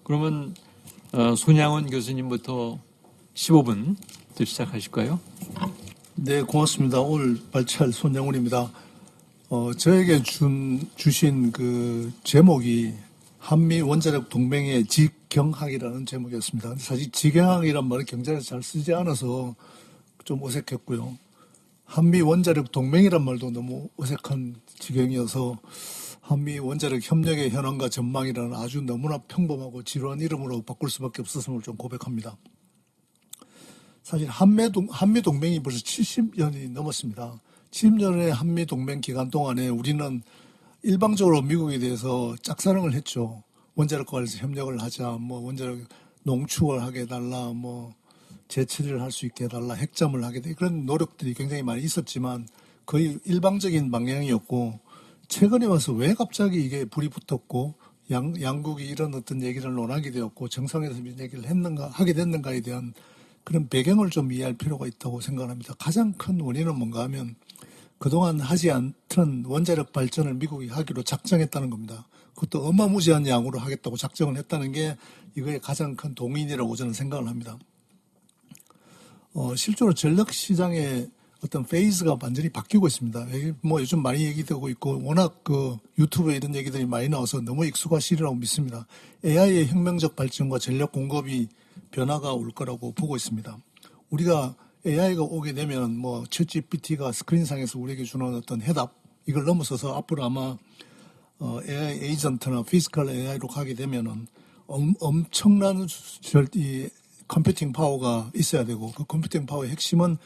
그러면 손양원 교수님부터 15분 시작하실까요? 네, 고맙습니다. 오늘 발췌할 손양훈입니다. 저에게 주신 그 제목이 한미 원자력 동맹의 직경학이라는 제목이었습니다. 근데 사실 직경학이란 말을 경제에서 잘 쓰지 않아서 좀 어색했고요. 한미 원자력 동맹이란 말도 너무 어색한 지경이어서 한미 원자력 협력의 현황과 전망이라는 아주 너무나 평범하고 지루한 이름으로 바꿀 수밖에 없었음을 좀 고백합니다. 사실 한미 동맹이 벌써 70년이 넘었습니다. 70년의 한미 동맹 기간 동안에 우리는 일방적으로 미국에 대해서 짝사랑을 했죠. 원자력과 관련해서 협력을 하자, 뭐 원자력 농축을 하게 해달라, 뭐 재처리를 할 수 있게 해달라, 핵잠을 하게 돼 그런 노력들이 굉장히 많이 있었지만 거의 일방적인 방향이었고 최근에 와서 왜 갑자기 이게 불이 붙었고 양국이 이런 어떤 얘기를 논하게 되었고 정상에서 이런 얘기를 하게 됐는가에 대한 그런 배경을 좀 이해할 필요가 있다고 생각합니다. 가장 큰 원인은 뭔가 하면 그동안 하지 않던 원자력 발전을 미국이 하기로 작정했다는 겁니다. 그것도 어마무지한 양으로 하겠다고 작정을 했다는 게 이거의 가장 큰 동인이라고 저는 생각을 합니다. 실제로 전력 시장의 어떤 페이즈가 완전히 바뀌고 있습니다. 뭐 요즘 많이 얘기되고 있고 워낙 그 유튜브에 이런 얘기들이 많이 나와서 너무 익숙하시리라고 믿습니다. AI의 혁명적 발전과 전력 공급이 변화가 올 거라고 보고 있습니다. 우리가 AI가 오게 되면 뭐 챗GPT가 스크린상에서 우리에게 주는 어떤 해답 이걸 넘어서서 앞으로 아마 AI 에이전트나 피지컬 AI로 가게 되면은 엄청난 이 컴퓨팅 파워가 있어야 되고 그 컴퓨팅 파워의 핵심은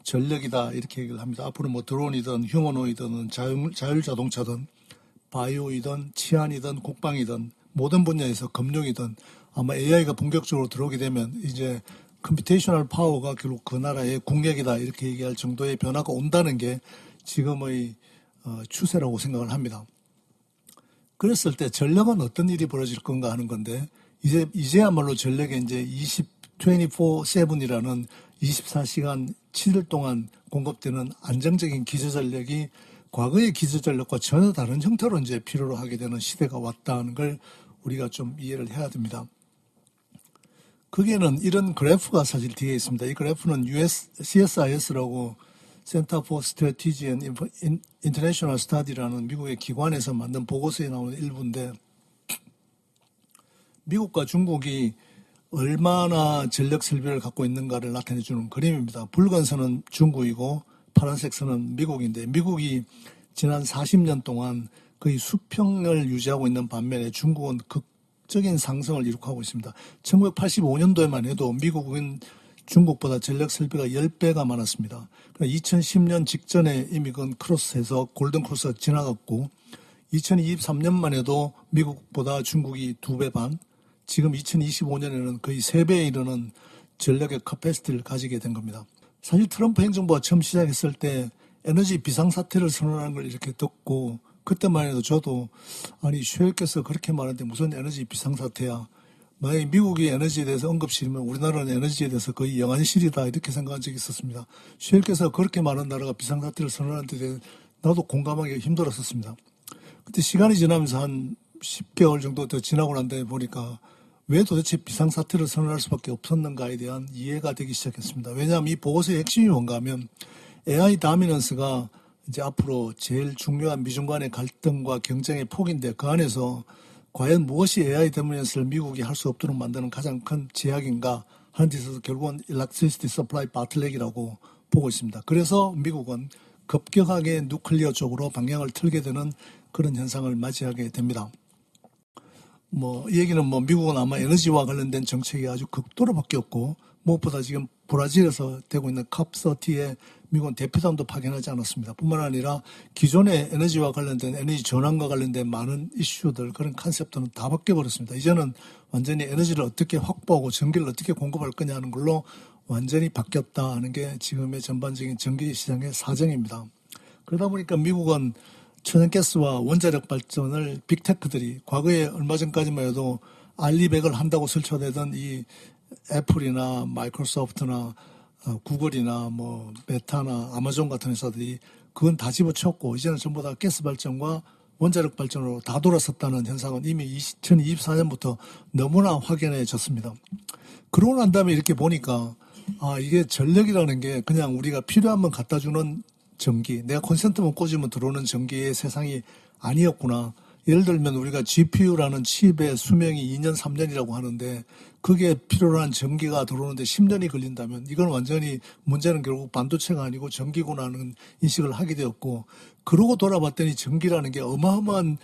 전력이다 이렇게 얘기를 합니다. 앞으로 뭐 드론이든 휴머노이든 자율 자동차든 바이오이든 치안이든 국방이든 모든 분야에서 금융이든 아마 AI가 본격적으로 들어오게 되면 이제 컴퓨테이셔널 파워가 결국 그 나라의 국력이다 이렇게 얘기할 정도의 변화가 온다는 게 지금의 추세라고 생각을 합니다. 그랬을 때 전력은 어떤 일이 벌어질 건가 하는 건데 이제야말로 전력에 이제 24/7이라는 24시간 7일 동안 공급되는 안정적인 기저전력이 과거의 기저전력과 전혀 다른 형태로 이제 필요로 하게 되는 시대가 왔다는 걸 우리가 좀 이해를 해야 됩니다. 거기에는 이런 그래프가 사실 뒤에 있습니다. 이 그래프는 CSIS라고 Center for Strategy and International Study라는 미국의 기관에서 만든 보고서에 나오는 일부인데 미국과 중국이 얼마나 전력 설비를 갖고 있는가를 나타내주는 그림입니다. 붉은 선은 중국이고 파란색 선은 미국인데 미국이 지난 40년 동안 거의 수평을 유지하고 있는 반면에 중국은 극적인 상승을 이룩하고 있습니다. 1985년도에만 해도 미국은 중국보다 전력 설비가 10배가 많았습니다. 2010년 직전에 이미 그건 크로스해서 골든 크로스가 지나갔고 2023년만 해도 미국보다 중국이 2배 반, 지금 2025년에는 거의 3배에 이르는 전력의 커패시티를 가지게 된 겁니다. 사실 트럼프 행정부가 처음 시작했을 때 에너지 비상사태를 선언하는 걸 이렇게 듣고 그때만 해도 저도 아니 쉐일께서 그렇게 말하는데 무슨 에너지 비상사태야. 만약에 미국이 에너지에 대해서 언급실이면 우리나라는 에너지에 대해서 거의 영안실이다 이렇게 생각한 적이 있었습니다. 쉐일께서 그렇게 많은 나라가 비상사태를 선언하는 데 대해 나도 공감하기 힘들었었습니다. 그때 시간이 지나면서 한 10개월 정도 더 지나고 난 다음에 보니까 왜 도대체 비상사태를 선언할 수밖에 없었는가에 대한 이해가 되기 시작했습니다. 왜냐하면 이 보고서의 핵심이 뭔가 하면 AI 다미넌스가 이제 앞으로 제일 중요한 미중 간의 갈등과 경쟁의 폭인데 그 안에서 과연 무엇이 AI 다미넌스를 미국이 할 수 없도록 만드는 가장 큰 제약인가 하는 데 있어서 결국은 Electricity Supply Bottleneck이라고 보고 있습니다. 그래서 미국은 급격하게 누클리어 쪽으로 방향을 틀게 되는 그런 현상을 맞이하게 됩니다. 이 얘기는 미국은 아마 에너지와 관련된 정책이 아주 극도로 바뀌었고, 무엇보다 지금 브라질에서 되고 있는 컵30에 미국은 대표단도 파견하지 않았습니다. 뿐만 아니라 기존의 에너지와 관련된 에너지 전환과 관련된 많은 이슈들, 그런 컨셉들은 다 바뀌어버렸습니다. 이제는 완전히 에너지를 어떻게 확보하고 전기를 어떻게 공급할 거냐 하는 걸로 완전히 바뀌었다 하는 게 지금의 전반적인 전기 시장의 사정입니다. 그러다 보니까 미국은 천연가스와 원자력 발전을 빅테크들이 과거에 얼마 전까지만 해도 알리백을 한다고 설쳐대던 이 애플이나 마이크로소프트나 구글이나 메타나 아마존 같은 회사들이 그건 다 집어쳤고 이제는 전부 다 가스 발전과 원자력 발전으로 다 돌아섰다는 현상은 이미 2024년부터 너무나 확연해졌습니다. 그러고 난 다음에 이렇게 보니까 이게 전력이라는 게 그냥 우리가 필요하면 갖다 주는 전기, 내가 콘센트만 꽂으면 들어오는 전기의 세상이 아니었구나. 예를 들면 우리가 GPU라는 칩의 수명이 2년, 3년이라고 하는데 그게 필요로 한 전기가 들어오는데 10년이 걸린다면 이건 완전히 문제는 결국 반도체가 아니고 전기구나 하는 인식을 하게 되었고, 그러고 돌아봤더니 전기라는 게 어마어마한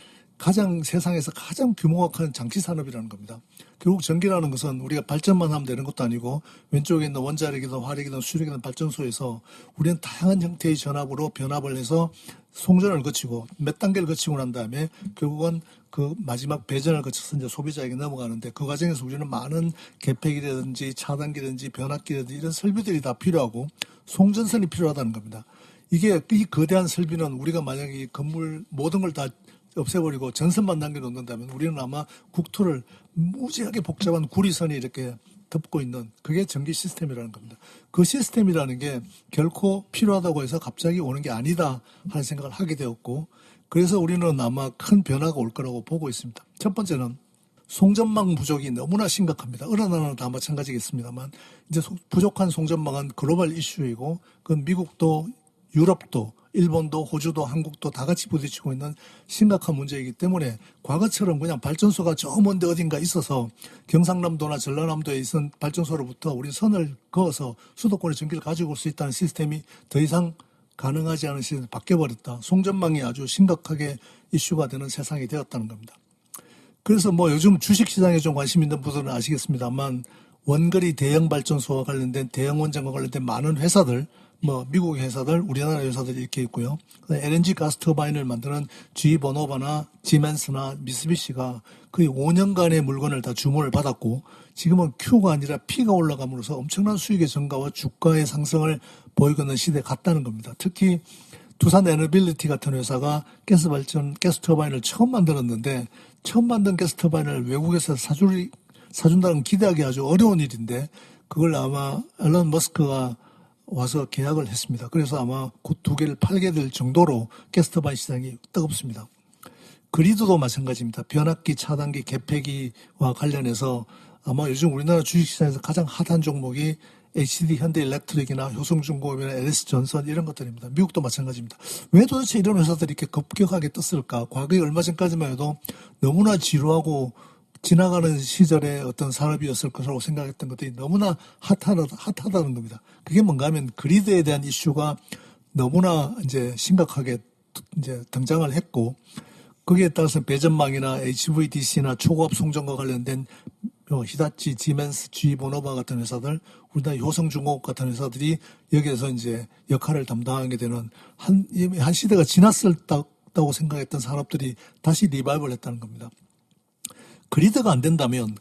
세상에서 가장 규모가 큰 장치 산업이라는 겁니다. 결국 전기라는 것은 우리가 발전만 하면 되는 것도 아니고 왼쪽에 있는 원자력이든 화력이든 수력이든 발전소에서 우리는 다양한 형태의 전압으로 변압을 해서 송전을 거치고 몇 단계를 거치고 난 다음에 결국은 그 마지막 배전을 거쳐서 이제 소비자에게 넘어가는데, 그 과정에서 우리는 많은 계팩이라든지 차단기라든지 변압기라든지 이런 설비들이 다 필요하고 송전선이 필요하다는 겁니다. 이게 이 거대한 설비는 우리가 만약에 이 건물 모든 걸 다 없애버리고 전선만 남겨놓는다면 우리는 아마 국토를 무지하게 복잡한 구리선이 이렇게 덮고 있는 그게 전기 시스템이라는 겁니다. 그 시스템이라는 게 결코 필요하다고 해서 갑자기 오는 게 아니다 하는 생각을 하게 되었고, 그래서 우리는 아마 큰 변화가 올 거라고 보고 있습니다. 첫 번째는 송전망 부족이 너무나 심각합니다. 어느 나라나 다 마찬가지겠습니다만 이제 부족한 송전망은 글로벌 이슈이고 그건 미국도 유럽도 일본도 호주도 한국도 다 같이 부딪히고 있는 심각한 문제이기 때문에 과거처럼 그냥 발전소가 저 먼데 어딘가 있어서 경상남도나 전라남도에 있는 발전소로부터 우리 선을 그어서 수도권의 전기를 가지고 올 수 있다는 시스템이 더 이상 가능하지 않은 시스템이 바뀌어버렸다. 송전망이 아주 심각하게 이슈가 되는 세상이 되었다는 겁니다. 그래서 뭐 요즘 주식시장에 좀 관심 있는 분들은 아시겠습니다만 원거리 대형 발전소와 관련된 대형 원전과 관련된 많은 회사들, 뭐 미국 회사들, 우리나라 회사들이 이렇게 있고요. LNG 가스 터바인을 만드는 GE 버노바나 지멘스나 미쓰비시가 거의 5년간의 물건을 다 주문을 받았고 지금은 Q가 아니라 P가 올라감으로써 엄청난 수익의 증가와 주가의 상승을 보이고 있는 시대에 갔다는 겁니다. 특히 두산 에너빌리티 같은 회사가 가스 터바인을 처음 만들었는데 처음 만든 가스 터바인을 외국에서 사준다는 기대하기 아주 어려운 일인데 그걸 아마 앨런 머스크가 와서 계약을 했습니다. 그래서 아마 곧 2개를 팔게 될 정도로 가스터바인 시장이 뜨겁습니다. 그리드도 마찬가지입니다. 변압기, 차단기, 계폐기와 관련해서 아마 요즘 우리나라 주식시장에서 가장 핫한 종목이 HD 현대일렉트릭이나 효성중공업이나 LS전선 이런 것들입니다. 미국도 마찬가지입니다. 왜 도대체 이런 회사들이 이렇게 급격하게 떴을까? 과거에 얼마 전까지만 해도 너무나 지루하고 지나가는 시절의 어떤 산업이었을 것이라고 생각했던 것들이 너무나 핫하다는 겁니다. 그게 뭔가 하면 그리드에 대한 이슈가 너무나 이제 심각하게 이제 등장을 했고, 거기에 따라서 배전망이나 HVDC나 초고압 송전과 관련된 히다치, 지멘스, GE 보노바 같은 회사들, 우리나라 효성중공업 같은 회사들이 여기에서 이제 역할을 담당하게 되는 한 시대가 지났다고 생각했던 산업들이 다시 리바이벌 했다는 겁니다. 그리드가 안 된다면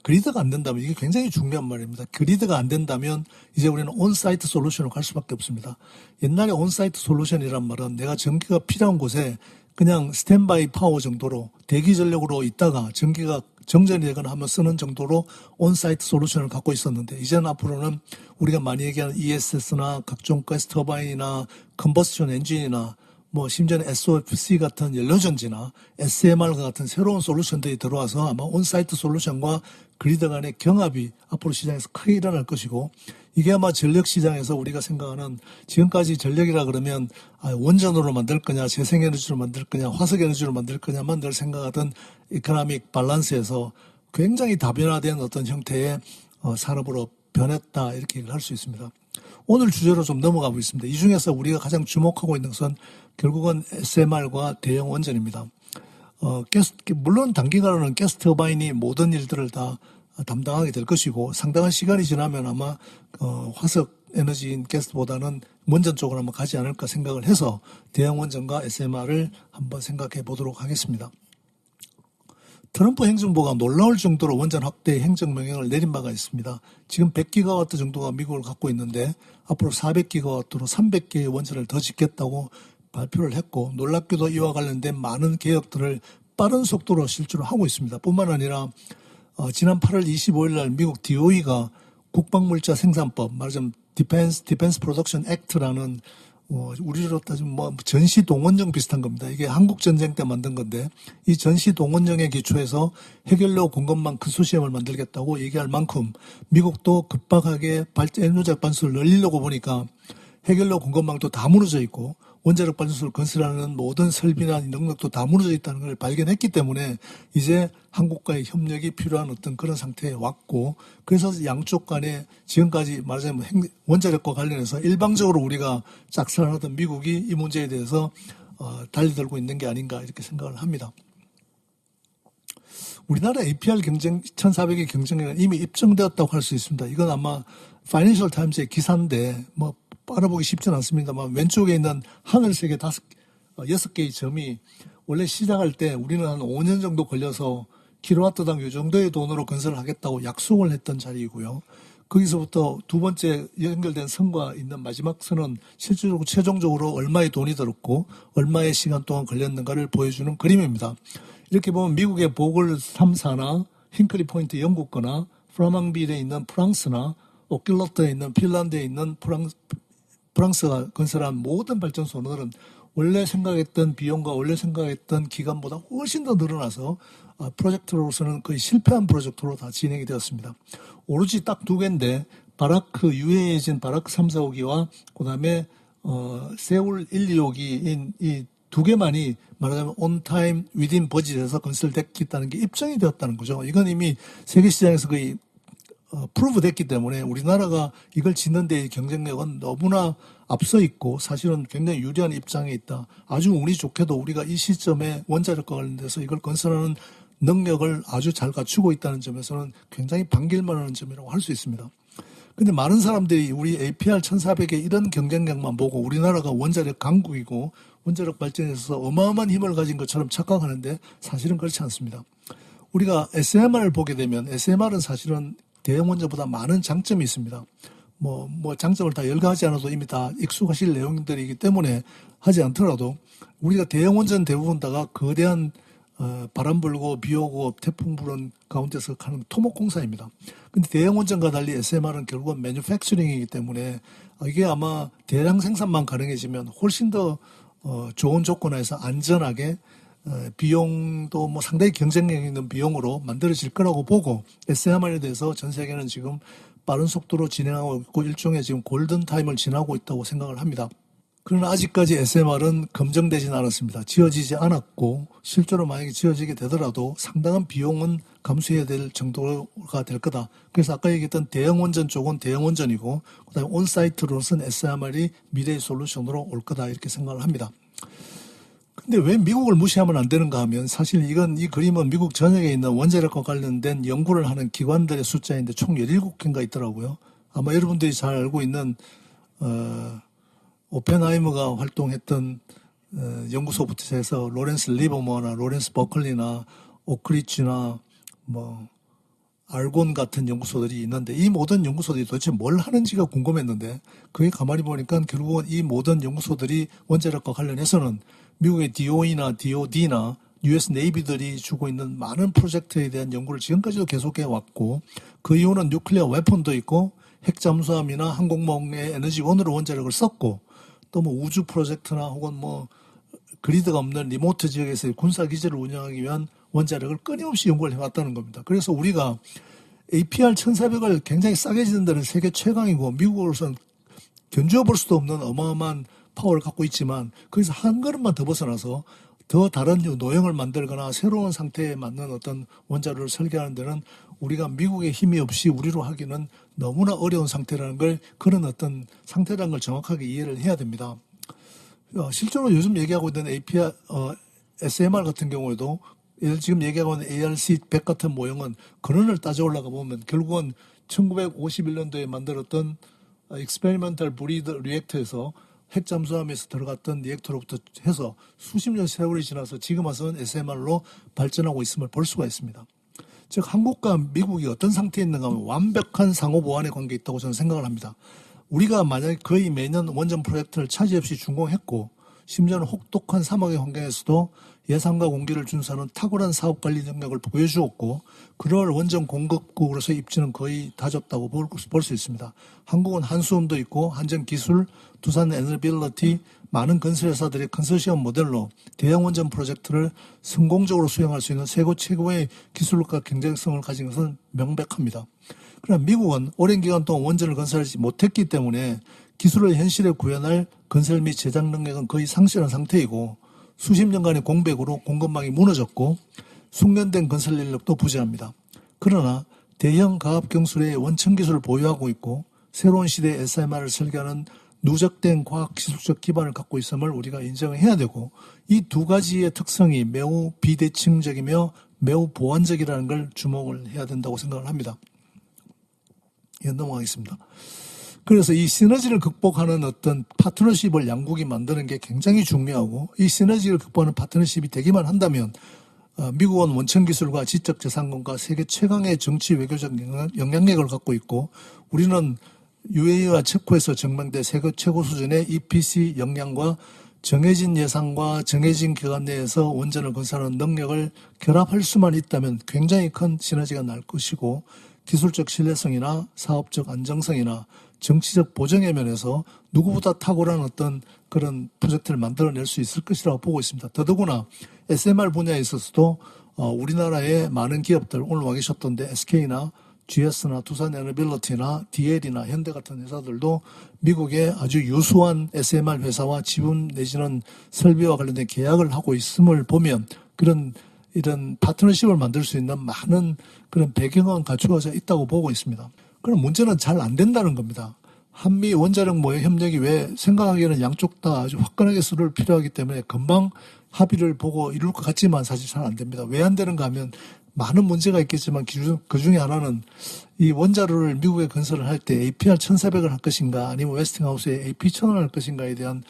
이게 굉장히 중요한 말입니다. 그리드가 안 된다면 이제 우리는 온사이트 솔루션으로 갈 수밖에 없습니다. 옛날에 온사이트 솔루션이란 말은 내가 전기가 필요한 곳에 그냥 스탠바이 파워 정도로 대기 전력으로 있다가 전기가 정전이 되거나 하면 쓰는 정도로 온사이트 솔루션을 갖고 있었는데, 이제는 앞으로는 우리가 많이 얘기하는 ESS나 각종 가스 터바인이나 컨버스션 엔진이나 뭐 심지어는 SOFC 같은 연료전지나 SMR 같은 새로운 솔루션들이 들어와서 아마 온사이트 솔루션과 그리드 간의 경합이 앞으로 시장에서 크게 일어날 것이고, 이게 아마 전력 시장에서 우리가 생각하는 지금까지 전력이라 그러면 원전으로 만들 거냐, 재생에너지로 만들 거냐, 화석에너지로 만들 거냐만 늘 생각하던 이코노믹 밸런스에서 굉장히 다변화된 어떤 형태의 산업으로 변했다, 이렇게 얘기를 할 수 있습니다. 오늘 주제로 좀 넘어가 보겠습니다. 이 중에서 우리가 가장 주목하고 있는 것은 결국은 SMR과 대형 원전입니다. 물론 단기간으로는 가스 터바인이 모든 일들을 다 담당하게 될 것이고, 상당한 시간이 지나면 아마 화석 에너지인 가스보다는 원전 쪽으로 한번 가지 않을까 생각을 해서 대형 원전과 SMR을 한번 생각해 보도록 하겠습니다. 트럼프 행정부가 놀라울 정도로 원전 확대 행정명령을 내린 바가 있습니다. 지금 100기가와트 정도가 미국을 갖고 있는데 앞으로 400기가와트로 300개의 원전을 더 짓겠다고 발표를 했고, 놀랍게도 이와 관련된 많은 개혁들을 빠른 속도로 실제로 하고 있습니다. 뿐만 아니라 지난 8월 25일 날 미국 DOE가 국방물자 생산법, 말하자면 Defense Production Act라는 우리로 따지면 뭐 전시동원령 비슷한 겁니다. 이게 한국전쟁 때 만든 건데 이 전시동원령에 기초해서 해결료 공급망 근소시험을 만들겠다고 얘기할 만큼 미국도 급박하게 에너지 발전소를 늘리려고 보니까 해결료 공급망도 다 무너져 있고 원자력 발전소를 건설하는 모든 설비나 능력도 다 무너져 있다는 걸 발견했기 때문에 이제 한국과의 협력이 필요한 어떤 그런 상태에 왔고 그래서 양쪽 간에 지금까지 말하자면 원자력과 관련해서 일방적으로 우리가 짝사랑하던 미국이 이 문제에 대해서 달리들고 있는 게 아닌가 이렇게 생각을 합니다. 우리나라 APR 경쟁 1400의 경쟁력은 이미 입증되었다고 할 수 있습니다. 이건 아마 파이낸셜 타임즈의 기사인데 뭐 알아보기 쉽지는 않습니다만 왼쪽에 있는 하늘색의 6개의 점이 원래 시작할 때 우리는 한 5년 정도 걸려서 킬로와트당 이 정도의 돈으로 건설을 하겠다고 약속을 했던 자리이고요. 거기서부터 두 번째 연결된 선과 있는 마지막 선은 실질적으로 최종적으로 얼마의 돈이 들었고 얼마의 시간 동안 걸렸는가를 보여주는 그림입니다. 이렇게 보면 미국의 보글 3사나 힌클리 포인트 영국 거나 프라망빌에 있는 프랑스나 오킬러트에 있는 핀란드에 있는 프랑스가 건설한 모든 발전소들은 원래 생각했던 비용과 원래 생각했던 기간보다 훨씬 더 늘어나서 프로젝트로서는 거의 실패한 프로젝트로 다 진행이 되었습니다. 오로지 딱 두 개인데 바라크 유해해진 바라크 3, 4호기와 그다음에 세울 1, 2호기인 이 두 개만이 말하자면 온타임 위딘 버짓에서 건설됐다는 게 입증이 되었다는 거죠. 이건 이미 세계 시장에서 거의 프루브 됐기 때문에 우리나라가 이걸 짓는 데의 경쟁력은 너무나 앞서 있고 사실은 굉장히 유리한 입장에 있다. 아주 운이 좋게도 우리가 이 시점에 원자력과 관련돼서 이걸 건설하는 능력을 아주 잘 갖추고 있다는 점에서는 굉장히 반길만 하는 점이라고 할 수 있습니다. 근데 많은 사람들이 우리 APR 1400의 이런 경쟁력만 보고 우리나라가 원자력 강국이고 원자력 발전에 있어서 어마어마한 힘을 가진 것처럼 착각하는데 사실은 그렇지 않습니다. 우리가 SMR을 보게 되면 SMR은 사실은 대형 원전보다 많은 장점이 있습니다. 뭐 장점을 다 열거하지 않아도 이미 다 익숙하실 내용들이기 때문에 하지 않더라도 우리가 대형 원전 대부분 다가 거대한 바람 불고 비 오고 태풍 부는 가운데서 하는 토목공사입니다. 근데 대형 원전과 달리 SMR은 결국은 매뉴팩처링이기 때문에 이게 아마 대량 생산만 가능해지면 훨씬 더 좋은 조건에서 안전하게 비용도 뭐 상당히 경쟁력 있는 비용으로 만들어질 거라고 보고 SMR에 대해서 전 세계는 지금 빠른 속도로 진행하고 있고 일종의 지금 골든타임을 지나고 있다고 생각을 합니다. 그러나 아직까지 SMR은 검증되지는 않았습니다. 지어지지 않았고 실제로 만약에 지어지게 되더라도 상당한 비용은 감수해야 될 정도가 될 거다. 그래서 아까 얘기했던 대형 원전 쪽은 대형 원전이고 그다음에 온사이트로서는 SMR이 미래의 솔루션으로 올 거다 이렇게 생각을 합니다. 근데 왜 미국을 무시하면 안 되는가 하면 사실 이 그림은 미국 전역에 있는 원자력과 관련된 연구를 하는 기관들의 숫자인데 총 17개인가 있더라고요. 아마 여러분들이 잘 알고 있는 오펜하이머가 활동했던 연구소부터 해서 로렌스 리버머나 로렌스 버클리나 오크리치나 뭐 알곤 같은 연구소들이 있는데 이 모든 연구소들이 도대체 뭘 하는지가 궁금했는데 그게 가만히 보니까 결국은 이 모든 연구소들이 원자력과 관련해서는 미국의 DOE나 DOD나 US 네이비들이 주고 있는 많은 프로젝트에 대한 연구를 지금까지도 계속해 왔고 그 이유는 뉴클리어 웨폰도 있고 핵잠수함이나 항공모함의 에너지원으로 원자력을 썼고 또 뭐 우주 프로젝트나 혹은 뭐 그리드가 없는 리모트 지역에서의 군사기지를 운영하기 위한 원자력을 끊임없이 연구를 해왔다는 겁니다. 그래서 우리가 APR 1400을 굉장히 싸게 짓는 데는 세계 최강이고 미국으로서는 견주어 볼 수도 없는 어마어마한 파워를 갖고 있지만 거기서 한 걸음만 더 벗어나서 더 다른 노형을 만들거나 새로운 상태에 맞는 어떤 원자로를 설계하는 데는 우리가 미국의 힘이 없이 우리로 하기는 너무나 어려운 상태라는 걸 그런 어떤 상태라는 걸 정확하게 이해를 해야 됩니다. 실제로 요즘 얘기하고 있는 APR, SMR 같은 경우에도 지금 얘기하고 있는 ARC100 같은 모형은 근원을 따져 올라가 보면 결국은 1951년도에 만들었던 Experimental Breed Reactor에서 핵잠수함에서 들어갔던 리액터로부터 해서 수십 년 세월이 지나서 지금 와서는 SMR로 발전하고 있음을 볼 수가 있습니다. 즉 한국과 미국이 어떤 상태에 있는가 하면 완벽한 상호보완의 관계에 있다고 저는 생각을 합니다. 우리가 만약에 거의 매년 원전 프로젝트를 차질 없이 준공했고 심지어는 혹독한 사막의 환경에서도 예산과 공기를 준수하는 탁월한 사업 관리 능력을 보여주었고 그럴 원전 공급국으로서 입지는 거의 다졌다고 볼 수 있습니다. 한국은 한수원도 있고 한전 기술, 두산 에너빌리티, 많은 건설회사들의 컨소시엄 모델로 대형 원전 프로젝트를 성공적으로 수행할 수 있는 세계 최고의 기술력과 경쟁성을 가진 것은 명백합니다. 그러나 미국은 오랜 기간 동안 원전을 건설하지 못했기 때문에 기술을 현실에 구현할 건설 및 제작 능력은 거의 상실한 상태이고 수십 년간의 공백으로 공급망이 무너졌고 숙련된 건설 인력도 부재합니다. 그러나 대형 가압 경술의 원천 기술을 보유하고 있고 새로운 시대의 SMR을 설계하는 누적된 과학기술적 기반을 갖고 있음을 우리가 인정해야 되고 이 두 가지의 특성이 매우 비대칭적이며 매우 보완적이라는 걸 주목을 해야 된다고 생각을 합니다. 예, 넘어가겠습니다. 그래서 이 시너지를 극복하는 어떤 파트너십을 양국이 만드는 게 굉장히 중요하고 이 시너지를 극복하는 파트너십이 되기만 한다면 미국은 원천기술과 지적재산권과 세계 최강의 정치 외교적 영향력을 갖고 있고 우리는 UAE와 체코에서 증명된 세계 최고 수준의 EPC 역량과 정해진 예산과 정해진 기간 내에서 원전을 건설하는 능력을 결합할 수만 있다면 굉장히 큰 시너지가 날 것이고 기술적 신뢰성이나 사업적 안정성이나 정치적 보정의 면에서 누구보다 탁월한 어떤 그런 프로젝트를 만들어낼 수 있을 것이라고 보고 있습니다. 더더구나 SMR 분야에 있어서도 우리나라의 많은 기업들 오늘 와 계셨던데 SK나 GS나 두산 에너빌리티나 DL이나 현대 같은 회사들도 미국의 아주 유수한 SMR 회사와 지분 내지는 설비와 관련된 계약을 하고 있음을 보면 이런 파트너십을 만들 수 있는 많은 그런 배경은 갖추어져 있다고 보고 있습니다. 그럼 문제는 잘 안 된다는 겁니다. 한미 원자력 모의 협력이 왜 생각하기에는 양쪽 다 아주 화끈하게 서로를 필요하기 때문에 금방 합의를 보고 이룰 것 같지만 사실 잘 안 됩니다. 왜 안 되는가 하면 많은 문제가 있겠지만 그 중에 하나는 이 원자로를 미국에 건설을 할 때 APR 1400을 할 것인가 아니면 웨스팅하우스에 AP 1000을 할 것인가에 대한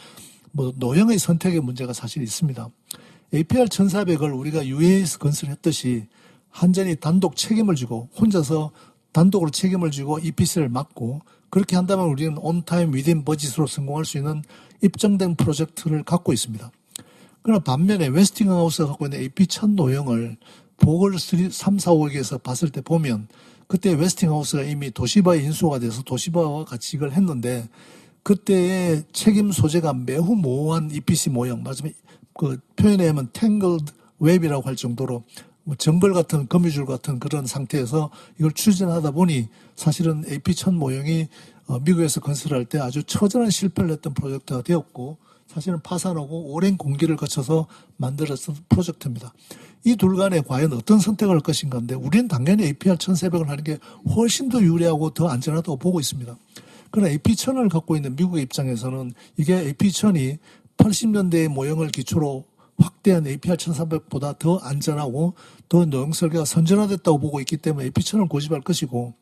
노형의 선택의 문제가 사실 있습니다. APR 1400을 우리가 UAE에서 건설했듯이 한전이 단독 책임을 지고 혼자서 단독으로 책임을 지고 EPC를 맡고 그렇게 한다면 우리는 온타임 위딘 버짓으로 성공할 수 있는 입증된 프로젝트를 갖고 있습니다. 그러나 반면에 웨스팅하우스가 갖고 있는 AP1000 노형을 보걸 3, 4, 5에서 봤을 때 보면 그때 웨스팅하우스가 이미 도시바에 인수가 돼서 도시바와 같이 이걸 했는데 그때의 책임 소재가 매우 모호한 EPC 모형, 말하자면 그 표현에 하면 tangled web이라고 할 정도로 정글 같은 거미줄 같은 그런 상태에서 이걸 추진하다 보니 사실은 AP1000 모형이 미국에서 건설할 때 아주 처절한 실패를 했던 프로젝트가 되었고 사실은 파산하고 오랜 공기를 거쳐서 만들어진 프로젝트입니다. 이 둘 간에 과연 어떤 선택을 할 것인가 인데 우리는 당연히 APR 1700을 하는 게 훨씬 더 유리하고 더 안전하다고 보고 있습니다. 그러나 AP1000을 갖고 있는 미국의 입장에서는 이게 AP1000이 80년대의 모형을 기초로 확대한 APR 1300보다 더 안전하고 더 노형 설계가 선진화됐다고 보고 있기 때문에 AP1000을 고집할 것이고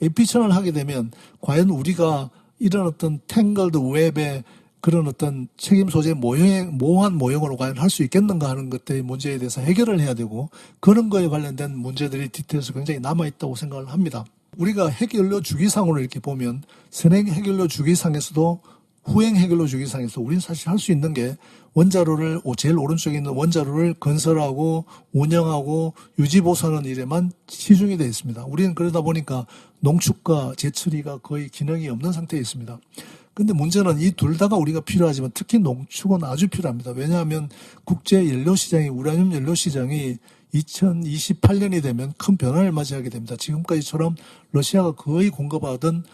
AP1000을 하게 되면 과연 우리가 이런 어떤 탱글드 웹의 그런 어떤 책임 소재 모호한 모형으로 과연 할 수 있겠는가 하는 것들의 문제에 대해서 해결을 해야 되고 그런 거에 관련된 문제들이 디테일에서 굉장히 남아있다고 생각을 합니다. 우리가 핵연료 주기상으로 이렇게 보면 선행 핵연료 주기상에서도 후행 핵연료 주기상에서 우리는 사실 할 수 있는 게 원자로를 제일 오른쪽에 있는 원자로를 건설하고 운영하고 유지보수하는 일에만 치중이 되어 있습니다. 우리는 그러다 보니까 농축과 재처리가 거의 기능이 없는 상태에 있습니다. 그런데 문제는 이 둘 다가 우리가 필요하지만 특히 농축은 아주 필요합니다. 왜냐하면 국제 연료 시장이 우라늄 연료 시장이 2028년이 되면 큰 변화를 맞이하게 됩니다. 지금까지처럼 러시아가 거의 공급하던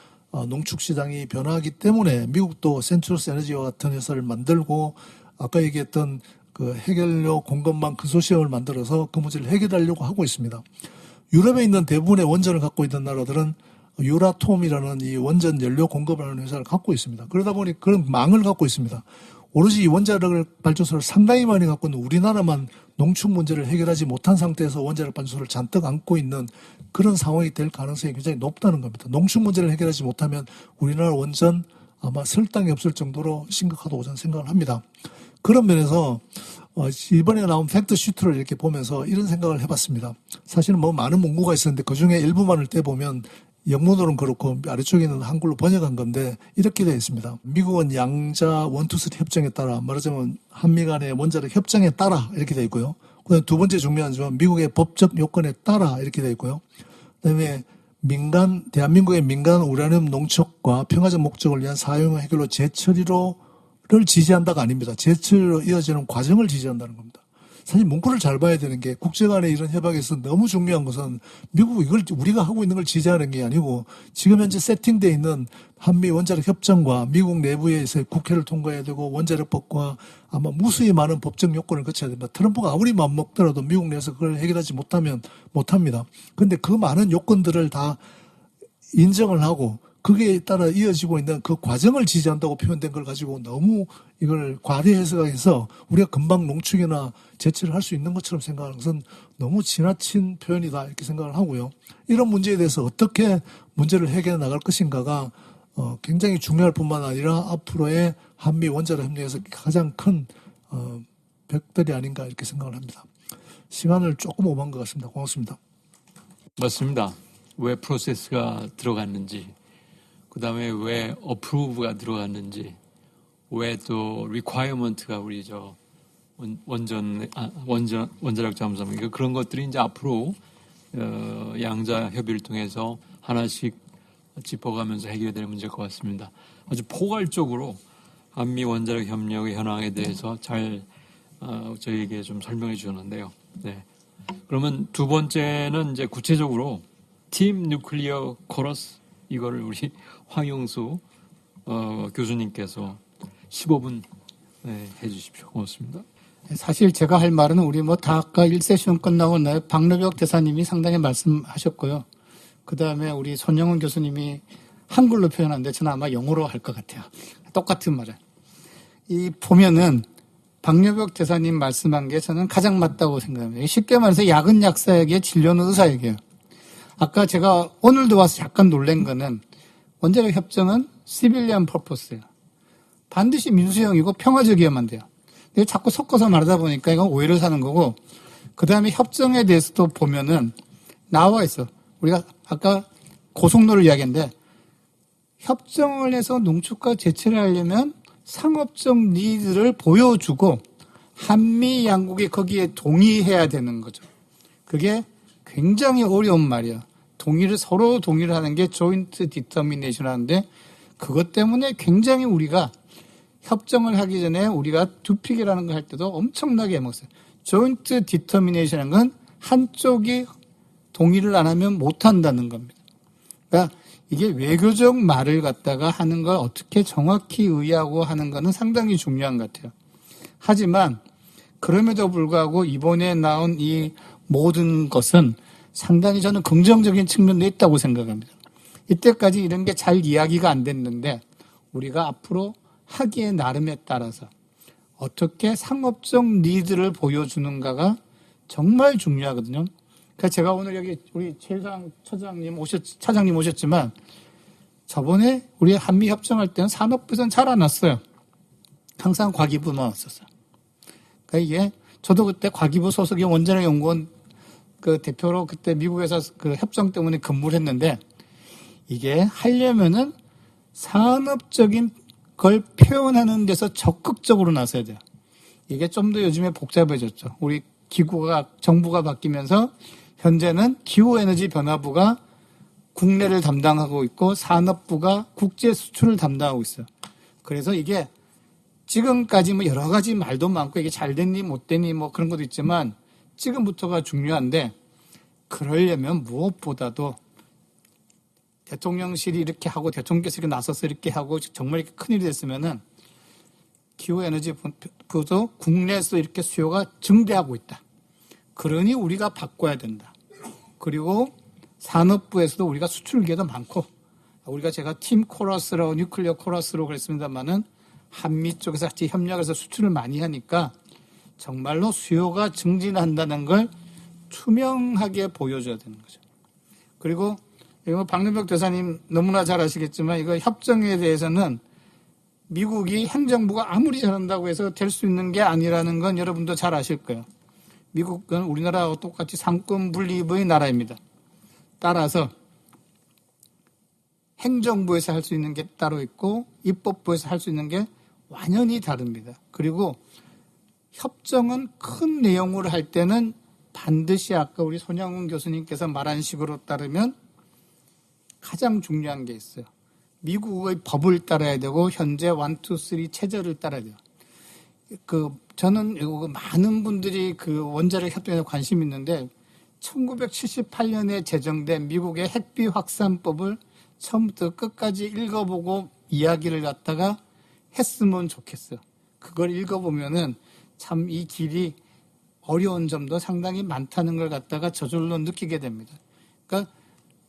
농축 시장이 변화하기 때문에 미국도 센트러스 에너지와 같은 회사를 만들고 아까 얘기했던 그 핵연료 공급망 컨소시엄을 만들어서 그 문제를 해결하려고 하고 있습니다. 유럽에 있는 대부분의 원전을 갖고 있는 나라들은 유라톰이라는 이 원전 연료 공급을 하는 회사를 갖고 있습니다. 그러다 보니 그런 망을 갖고 있습니다. 오로지 이 원자력 발전소를 상당히 많이 갖고 있는 우리나라만 농축 문제를 해결하지 못한 상태에서 원자력 발전소를 잔뜩 안고 있는 그런 상황이 될 가능성이 굉장히 높다는 겁니다. 농축 문제를 해결하지 못하면 우리나라 원전 아마 설 땅이 없을 정도로 심각하다고 저는 생각을 합니다. 그런 면에서 이번에 나온 팩트 시트를 이렇게 보면서 이런 생각을 해봤습니다. 사실은 많은 문구가 있었는데 그중에 일부만을 떼보면 영문으로는 그렇고 아래쪽에 있는 한글로 번역한 건데 이렇게 되어 있습니다. 미국은 양자 원투쓰리 협정에 따라 말하자면 한미 간의 원자력 협정에 따라 이렇게 되어 있고요. 그다음에 두 번째 중요한 점은 미국의 법적 요건에 따라 이렇게 되어 있고요. 그다음에 대한민국의 민간 우라늄 농축과 평화적 목적을 위한 사용 해결로 재처리를 지지한다가 아닙니다. 재처리로 이어지는 과정을 지지한다는 겁니다. 사실 문구를 잘 봐야 되는 게 국제 간의 이런 협약에서 너무 중요한 것은 미국 이걸 우리가 하고 있는 걸 지지하는 게 아니고 지금 현재 세팅되어 있는 한미 원자력 협정과 미국 내부에서 국회를 통과해야 되고 원자력법과 아마 무수히 많은 법적 요건을 거쳐야 됩니다. 트럼프가 아무리 맘먹더라도 미국 내에서 그걸 해결하지 못하면 못합니다. 그런데 그 많은 요건들을 다 인정을 하고 그게 따라 이어지고 있는 그 과정을 지지한다고 표현된 걸 가지고 너무 이걸 과대 해석해서 우리가 금방 농축이나 제철을 할 수 있는 것처럼 생각하는 것은 너무 지나친 표현이다 이렇게 생각을 하고요. 이런 문제에 대해서 어떻게 문제를 해결해 나갈 것인가가 굉장히 중요할 뿐만 아니라 앞으로의 한미 원자력 협력에서 가장 큰 벽들이 아닌가 이렇게 생각을 합니다. 시간을 조금 오만 것 같습니다. 고맙습니다. 맞습니다. 왜 프로세스가 들어갔는지, 그 다음에 왜 어프로브가 들어갔는지, 왜 또 리콰이어먼트가 우리 원자력 잠수함 그런 것들이 이제 앞으로 양자 협의를 통해서 하나씩 짚어가면서 해결될 문제일 것 같습니다. 아주 포괄적으로 한미 원자력 협력의 현황에 대해서 잘 저희에게 좀 설명해 주셨는데요. 네. 그러면 두 번째는 이제 구체적으로 팀 뉴클리어 코러스 이거를 우리 황용수 교수님께서 15분 해주십시오. 고맙습니다. 사실 제가 할 말은 우리 다 아까 1세션 끝나고 박노벽 대사님이 상당히 말씀하셨고요. 그 다음에 우리 손영훈 교수님이 한글로 표현하는데 저는 아마 영어로 할 것 같아요. 똑같은 말을. 이 보면은 박노벽 대사님 말씀한 게 저는 가장 맞다고 생각합니다. 쉽게 말해서 약은 약사에게 진료는 의사에게요. 아까 제가 오늘도 와서 약간 놀란 거는 원자력 협정은 시빌리언 퍼포스예요. 반드시 민수형이고 평화적이어야만 돼요. 근데 자꾸 섞어서 말하다 보니까 이건 오해를 사는 거고, 그 다음에 협정에 대해서도 보면은 나와 있어. 우리가 아까 고속로를 이야기했는데 협정을 해서 농축과 제철을 하려면 상업적 니즈를 보여주고 한미 양국이 거기에 동의해야 되는 거죠. 그게 굉장히 어려운 말이야. 서로 동의를 하는 게 조인트 디터미네이션 하는데 그것 때문에 굉장히 우리가 협정을 하기 전에 우리가 두픽이라는 거 할 때도 엄청나게 해먹었어요. 조인트 디터미네이션은 건 한쪽이 동의를 안 하면 못 한다는 겁니다. 그러니까 이게 외교적 말을 갖다가 하는 걸 어떻게 정확히 의하고 하는 거는 상당히 중요한 것 같아요. 하지만 그럼에도 불구하고 이번에 나온 이 모든 것은 상당히 저는 긍정적인 측면도 있다고 생각합니다. 이때까지 이런 게 잘 이야기가 안 됐는데 우리가 앞으로 하기에 나름에 따라서 어떻게 상업적 니드를 보여주는가가 정말 중요하거든요. 그러니까 제가 오늘 여기 우리 최상 차장님 오셨지만 저번에 우리 한미 협정할 때는 산업부에서는 잘 안 왔어요. 항상 과기부만 왔었어요. 그러니까 이게 저도 그때 과기부 소속의 원자력 연구원 그 대표로 그때 미국에서 그 협정 때문에 근무를 했는데 이게 하려면은 산업적인 걸 표현하는 데서 적극적으로 나서야 돼요. 이게 좀 더 요즘에 복잡해졌죠. 우리 정부가 바뀌면서 현재는 기후에너지 변화부가 국내를 담당하고 있고 산업부가 국제 수출을 담당하고 있어요. 그래서 이게 지금까지 여러 가지 말도 많고 이게 잘 됐니 못 됐니 그런 것도 있지만 지금부터가 중요한데 그러려면 무엇보다도 대통령실이 이렇게 하고 대통령께서 이렇게 나서서 이렇게 하고 정말 이렇게 큰일이 됐으면은 기후에너지부도 국내에서 이렇게 수요가 증대하고 있다. 그러니 우리가 바꿔야 된다. 그리고 산업부에서도 우리가 수출 기회도 많고 우리가 제가 팀 코러스라고 뉴클리어 코러스로 그랬습니다만은 한미 쪽에서 같이 협력해서 수출을 많이 하니까 정말로 수요가 증진한다는 걸 투명하게 보여줘야 되는 거죠. 그리고 이거 박노벽 대사님 너무나 잘 아시겠지만 이거 협정에 대해서는 미국이 행정부가 아무리 잘한다고 해서 될 수 있는 게 아니라는 건 여러분도 잘 아실 거예요. 미국은 우리나라와 똑같이 상권 분립의 나라입니다. 따라서 행정부에서 할 수 있는 게 따로 있고 입법부에서 할 수 있는 게 완연히 다릅니다. 그리고 협정은 큰 내용으로 할 때는 반드시 아까 우리 손영훈 교수님께서 말한 식으로 따르면 가장 중요한 게 있어요. 미국의 법을 따라야 되고 현재 1, 2, 3 체제를 따라야 돼요. 저는 많은 분들이 원자력 협정에 관심 있는데 1978년에 제정된 미국의 핵비 확산법을 처음부터 끝까지 읽어보고 이야기를 갖다가 했으면 좋겠어요. 그걸 읽어보면은 참 이 길이 어려운 점도 상당히 많다는 걸 갖다가 저절로 느끼게 됩니다. 그러니까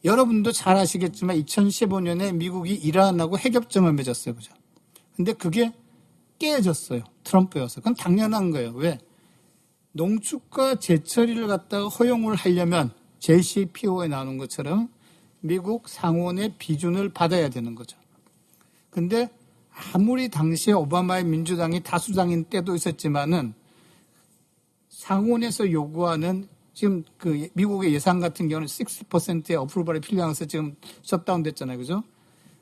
여러분도 잘 아시겠지만 2015년에 미국이 이란하고 핵협정을 맺었어요. 그죠? 근데 그게 깨졌어요. 트럼프여서. 그건 당연한 거예요. 왜? 농축과 재처리를 갖다가 허용을 하려면 JCPO에 나오는 것처럼 미국 상원의 비준을 받아야 되는 거죠. 근데 아무리 당시에 오바마의 민주당이 다수당인 때도 있었지만은 상원에서 요구하는 지금 미국의 예산 같은 경우는 60%의 어프로벌이 필요해서 지금 셧다운 됐잖아요. 그죠?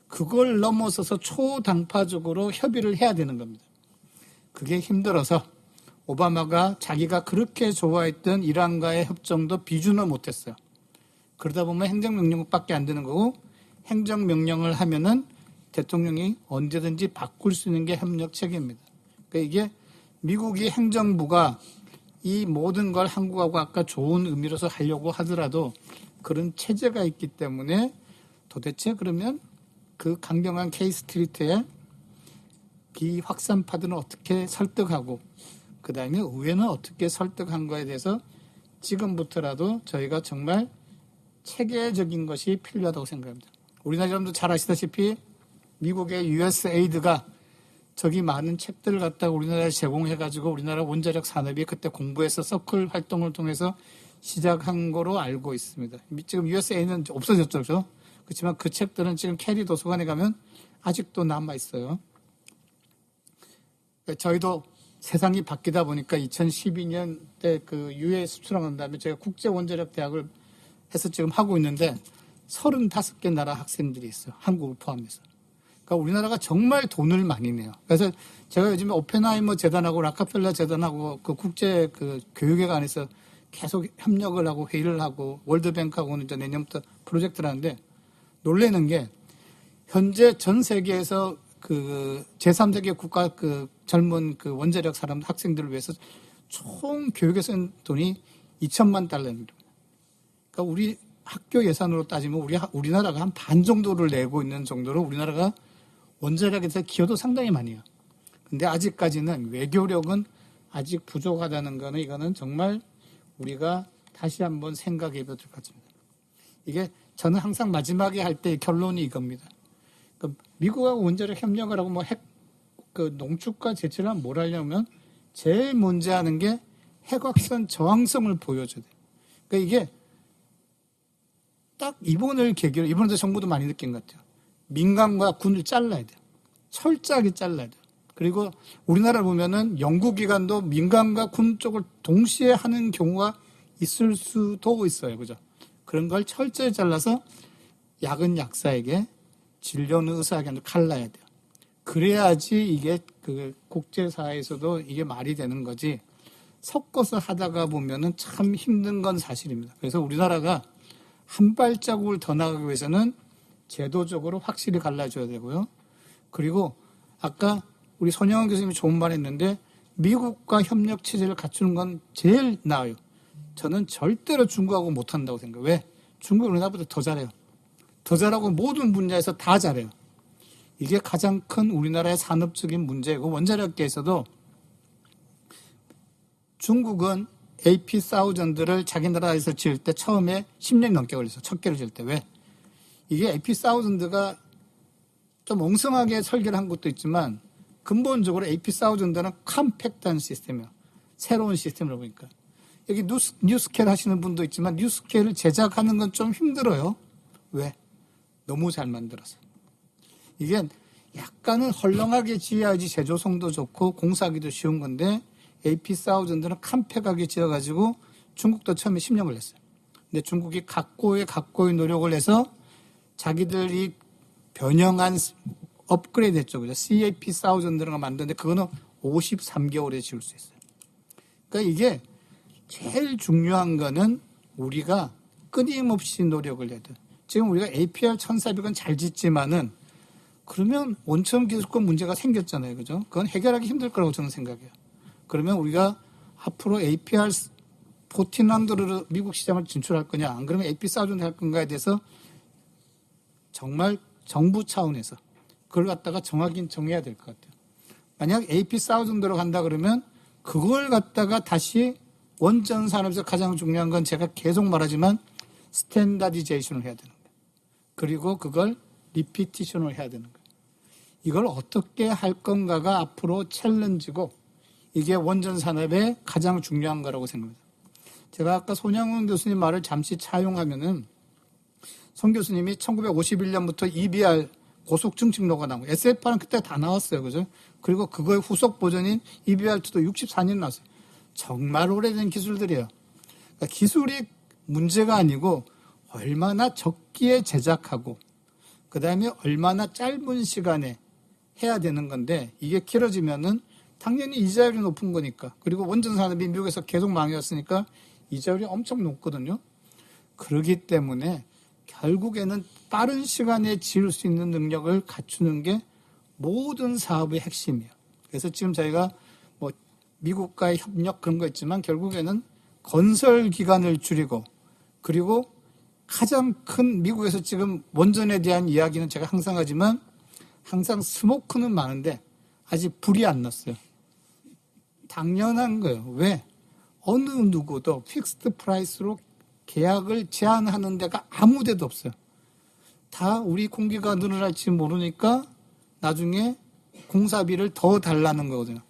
그걸 넘어서서 초당파적으로 협의를 해야 되는 겁니다. 그게 힘들어서 오바마가 자기가 그렇게 좋아했던 이란과의 협정도 비준을 못했어요. 그러다 보면 행정명령밖에 안 되는 거고 행정명령을 하면은 대통령이 언제든지 바꿀 수 있는 게 협력 체계입니다. 그러니까 이게 미국이 행정부가 이 모든 걸 한국하고 아까 좋은 의미로서 하려고 하더라도 그런 체제가 있기 때문에 도대체 그러면 그 강경한 K-스트리트의 비확산파들은 어떻게 설득하고 그다음에 의회는 어떻게 설득한 거에 대해서 지금부터라도 저희가 정말 체계적인 것이 필요하다고 생각합니다. 우리나라 여러분도 잘 아시다시피 미국의 USAID가 저기 많은 책들을 갖다가 우리나라에 제공해가지고 우리나라 원자력 산업이 그때 공부해서 서클 활동을 통해서 시작한 거로 알고 있습니다. 지금 USAID는 없어졌죠. 그렇죠? 그렇지만 그 책들은 지금 캐리 도서관에 가면 아직도 남아있어요. 저희도 세상이 바뀌다 보니까 2012년 때 UAE 수출한 다음에 제가 국제원자력대학을 해서 지금 하고 있는데 35개 나라 학생들이 있어요. 한국을 포함해서. 그러니까 우리나라가 정말 돈을 많이 내요. 그래서 제가 요즘에 오펜하이머 재단하고 락카펠러 재단하고 국제 교육회관에서 계속 협력을 하고 회의를 하고 월드뱅크하고는 이제 내년부터 프로젝트를 하는데 놀라는 게 현재 전 세계에서 제3세계 국가 젊은 원자력 사람들 학생들을 위해서 총 교육에 쓴 돈이 2천만 달러입니다. 그러니까 우리 학교 예산으로 따지면 우리나라가 한 반 정도를 내고 있는 정도로 우리나라가 원자력에서 기여도 상당히 많이 해요. 근데 아직까지는 외교력은 아직 부족하다는 거는 이거는 정말 우리가 다시 한번 생각해 봐야 될 것 같습니다. 이게 저는 항상 마지막에 할 때 결론이 이겁니다. 그러니까 미국하고 원자력 협력을 하고 농축과 제철을 하면 뭘 하려면 제일 먼저 하는 게 핵확산 저항성을 보여줘야 돼요. 그러니까 이게 딱 이번을 계기로, 이번에도 정부도 많이 느낀 것 같아요. 민간과 군을 잘라야 돼요. 철저하게 잘라야 돼요. 그리고 우리나라 보면은 연구기관도 민간과 군 쪽을 동시에 하는 경우가 있을 수도 있어요. 그죠? 그런 걸 철저히 잘라서 약은 약사에게 진료는 의사에게 갈라야 돼요. 그래야지 이게 국제사회에서도 이게 말이 되는 거지. 섞어서 하다가 보면은 참 힘든 건 사실입니다. 그래서 우리나라가 한 발자국을 더 나가기 위해서는 제도적으로 확실히 갈라줘야 되고요. 그리고 아까 우리 손영원 교수님이 좋은 말 했는데 미국과 협력 체제를 갖추는 건 제일 나아요. 저는 절대로 중국하고 못한다고 생각해요. 왜? 중국은 우리나라보다 더 잘해요. 더 잘하고 모든 분야에서 다 잘해요. 이게 가장 큰 우리나라의 산업적인 문제고 원자력계에서도 중국은 AP1000를 자기 나라에서 지을 때 처음에 10년 넘게 걸렸어요. 첫 개를 지을 때. 왜? 이게 AP1000가 좀 엉성하게 설계를 한 것도 있지만 근본적으로 AP1000는 컴팩트한 시스템이에요. 새로운 시스템을 보니까. 여기 뉴스케일 하시는 분도 있지만 뉴스케일을 제작하는 건 좀 힘들어요. 왜? 너무 잘 만들어서. 이게 약간은 헐렁하게 지어야지 제조성도 좋고 공사하기도 쉬운 건데 AP1000는 컴팩트하게 지어가지고 중국도 처음에 10년 걸렸어요. 근데 중국이 각고의 노력을 해서 자기들이 변형한 업그레이드 했죠. 그죠? CAP 1000가 만드는데 그거는 53개월에 지을 수 있어요. 그러니까 이게 제일 중요한 거는 우리가 끊임없이 노력을 해야 돼요. 지금 우리가 APR 1400은 잘 짓지만은 그러면 원천 기술권 문제가 생겼잖아요. 그죠? 그건 해결하기 힘들 거라고 저는 생각해요. 그러면 우리가 앞으로 APR 1400으로 미국 시장을 진출할 거냐, 안 그러면 AP 1000 할 건가에 대해서 정말 정부 차원에서 그걸 갖다가 정하긴 정해야 될 것 같아요. 만약 AP 1000으로 간다 그러면 그걸 갖다가 다시 원전 산업에서 가장 중요한 건 제가 계속 말하지만 스탠다디제이션을 해야 되는 거예요. 그리고 그걸 리피티션을 해야 되는 거예요. 이걸 어떻게 할 건가가 앞으로 챌린지고 이게 원전 산업의 가장 중요한 거라고 생각합니다. 제가 아까 손양훈 교수님 말을 잠시 차용하면은 송 교수님이 1951년부터 EBR 고속 증식로가 나오고 SFR은 그때 다 나왔어요. 그죠? 그리고 그거의 후속 버전인 EBR2도 64년 나왔어요. 정말 오래된 기술들이에요. 그러니까 기술이 문제가 아니고 얼마나 적기에 제작하고 그다음에 얼마나 짧은 시간에 해야 되는 건데 이게 길어지면은 당연히 이자율이 높은 거니까 그리고 원전 산업이 미국에서 계속 망해왔으니까 이자율이 엄청 높거든요. 그렇기 때문에 결국에는 빠른 시간에 지을 수 있는 능력을 갖추는 게 모든 사업의 핵심이에요. 그래서 지금 저희가 뭐 미국과의 협력 그런 거 있지만 결국에는 건설 기간을 줄이고 그리고 가장 큰 미국에서 지금 원전에 대한 이야기는 제가 항상 하지만 항상 스모크는 많은데 아직 불이 안 났어요. 당연한 거예요. 왜? 어느 누구도 픽스드 프라이스로 계약을 제한하는 데가 아무 데도 없어요. 다 우리 공기가 늘어날지 모르니까 나중에 공사비를 더 달라는 거거든요.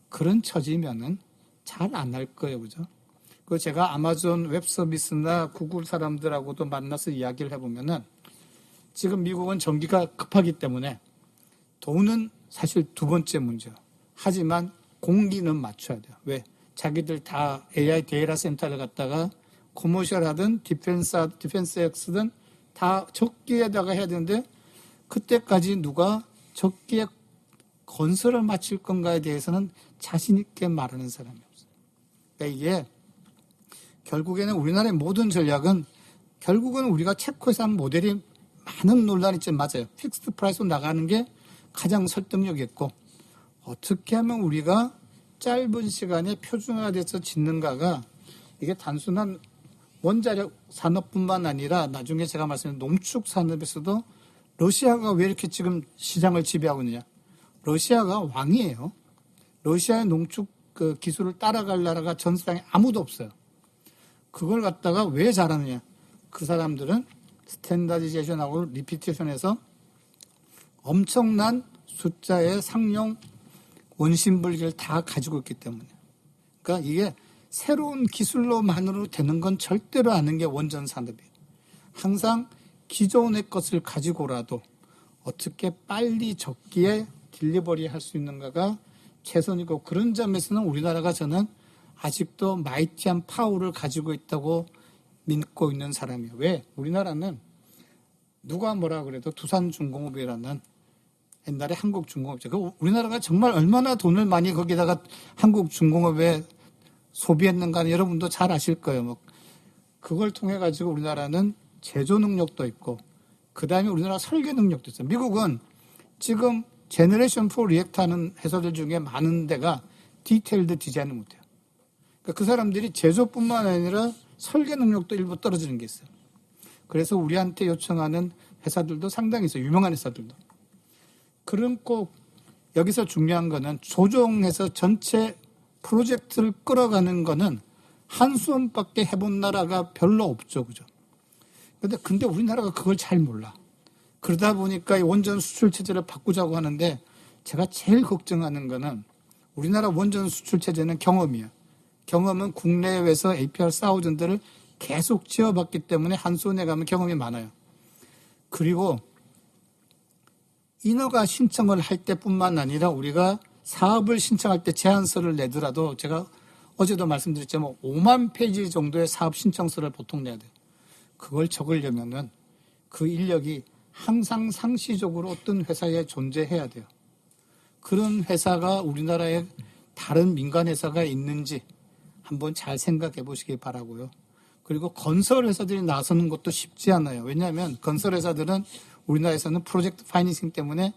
그런 처지면은 잘 안 할 거예요. 그죠? 그 제가 아마존 웹 서비스나 구글 사람들하고도 만나서 이야기를 해보면은 지금 미국은 전기가 급하기 때문에 돈은 사실 두 번째 문제예요. 하지만 공기는 맞춰야 돼요. 왜? 자기들 다 AI 데이터 센터를 갖다가 코머셜 하든 디펜스엑스든 다 적기에다가 해야 되는데 그때까지 누가 적기에 건설을 마칠 건가에 대해서는 자신 있게 말하는 사람이 없어요. 그러니까 이게 결국에는 우리나라의 모든 전략은 결국은 우리가 체코에서 한 모델이 많은 논란이 있지만 맞아요. 픽스드 프라이스로 나가는 게 가장 설득력이 있고 어떻게 하면 우리가 짧은 시간에 표준화돼서 짓는가가 이게 단순한 원자력 산업뿐만 아니라 나중에 제가 말씀드린 농축 산업에서도 러시아가 왜 이렇게 지금 시장을 지배하고 있느냐. 러시아가 왕이에요. 러시아의 농축 그 기술을 따라갈 나라가 전 세상에 아무도 없어요. 그걸 갖다가 왜 잘하느냐. 그 사람들은 스탠다디제이션하고 리피티션에서 엄청난 숫자의 상용 원심불기를 다 가지고 있기 때문에. 그러니까 이게 새로운 기술로만으로 되는 건 절대로 아는 게 원전 산업이에요. 항상 기존의 것을 가지고라도 어떻게 빨리 적기에 딜리버리 할 수 있는가가 최선이고 그런 점에서는 우리나라가 저는 아직도 마이티한 파워를 가지고 있다고 믿고 있는 사람이에요. 왜? 우리나라는 누가 뭐라 그래도 두산중공업이라는 옛날에 한국중공업이죠. 우리나라가 정말 얼마나 돈을 많이 거기다가 한국중공업에 소비했는가는 여러분도 잘 아실 거예요. 뭐 그걸 통해 가지고 우리나라는 제조 능력도 있고 그 다음에 우리나라 설계 능력도 있어요. 미국은 지금 제너레이션 4 리액터 하는 회사들 중에 많은 데가 디테일드 디자인을 못해요. 그러니까 그 사람들이 제조뿐만 아니라 설계 능력도 일부 떨어지는 게 있어요. 그래서 우리한테 요청하는 회사들도 상당히 있어요. 유명한 회사들도. 그런 꼭 여기서 중요한 거는 조종해서 전체 프로젝트를 끌어가는 거는 한수원밖에 해본 나라가 별로 없죠. 그죠? 근데 우리나라가 그걸 잘 몰라. 그러다 보니까 이 원전 수출 체제를 바꾸자고 하는데 제가 제일 걱정하는 거는 우리나라 원전 수출 체제는 경험이에요. 경험은 국내외에서 APR 1000들을 계속 지어봤기 때문에 한수원에 가면 경험이 많아요. 그리고 인허가 신청을 할 때뿐만 아니라 우리가 사업을 신청할 때 제안서를 내더라도 제가 어제도 말씀드렸지만 5만 페이지 정도의 사업 신청서를 보통 내야 돼요. 그걸 적으려면은 그 인력이 항상 상시적으로 어떤 회사에 존재해야 돼요. 그런 회사가 우리나라에 다른 민간 회사가 있는지 한번 잘 생각해 보시기 바라고요. 그리고 건설 회사들이 나서는 것도 쉽지 않아요. 왜냐하면 건설 회사들은 우리나라에서는 프로젝트 파이낸싱 때문에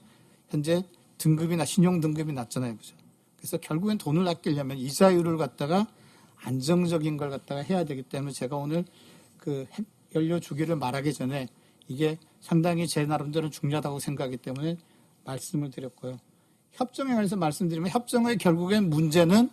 현재 등급이나 신용 등급이 낮잖아요. 그죠? 그래서 결국엔 돈을 아끼려면 이자율을 갖다가 안정적인 걸 갖다가 해야 되기 때문에 제가 오늘 그 핵 연료 주기를 말하기 전에 이게 상당히 제 나름대로 중요하다고 생각하기 때문에 말씀을 드렸고요. 협정에 관해서 말씀드리면 협정의 결국엔 문제는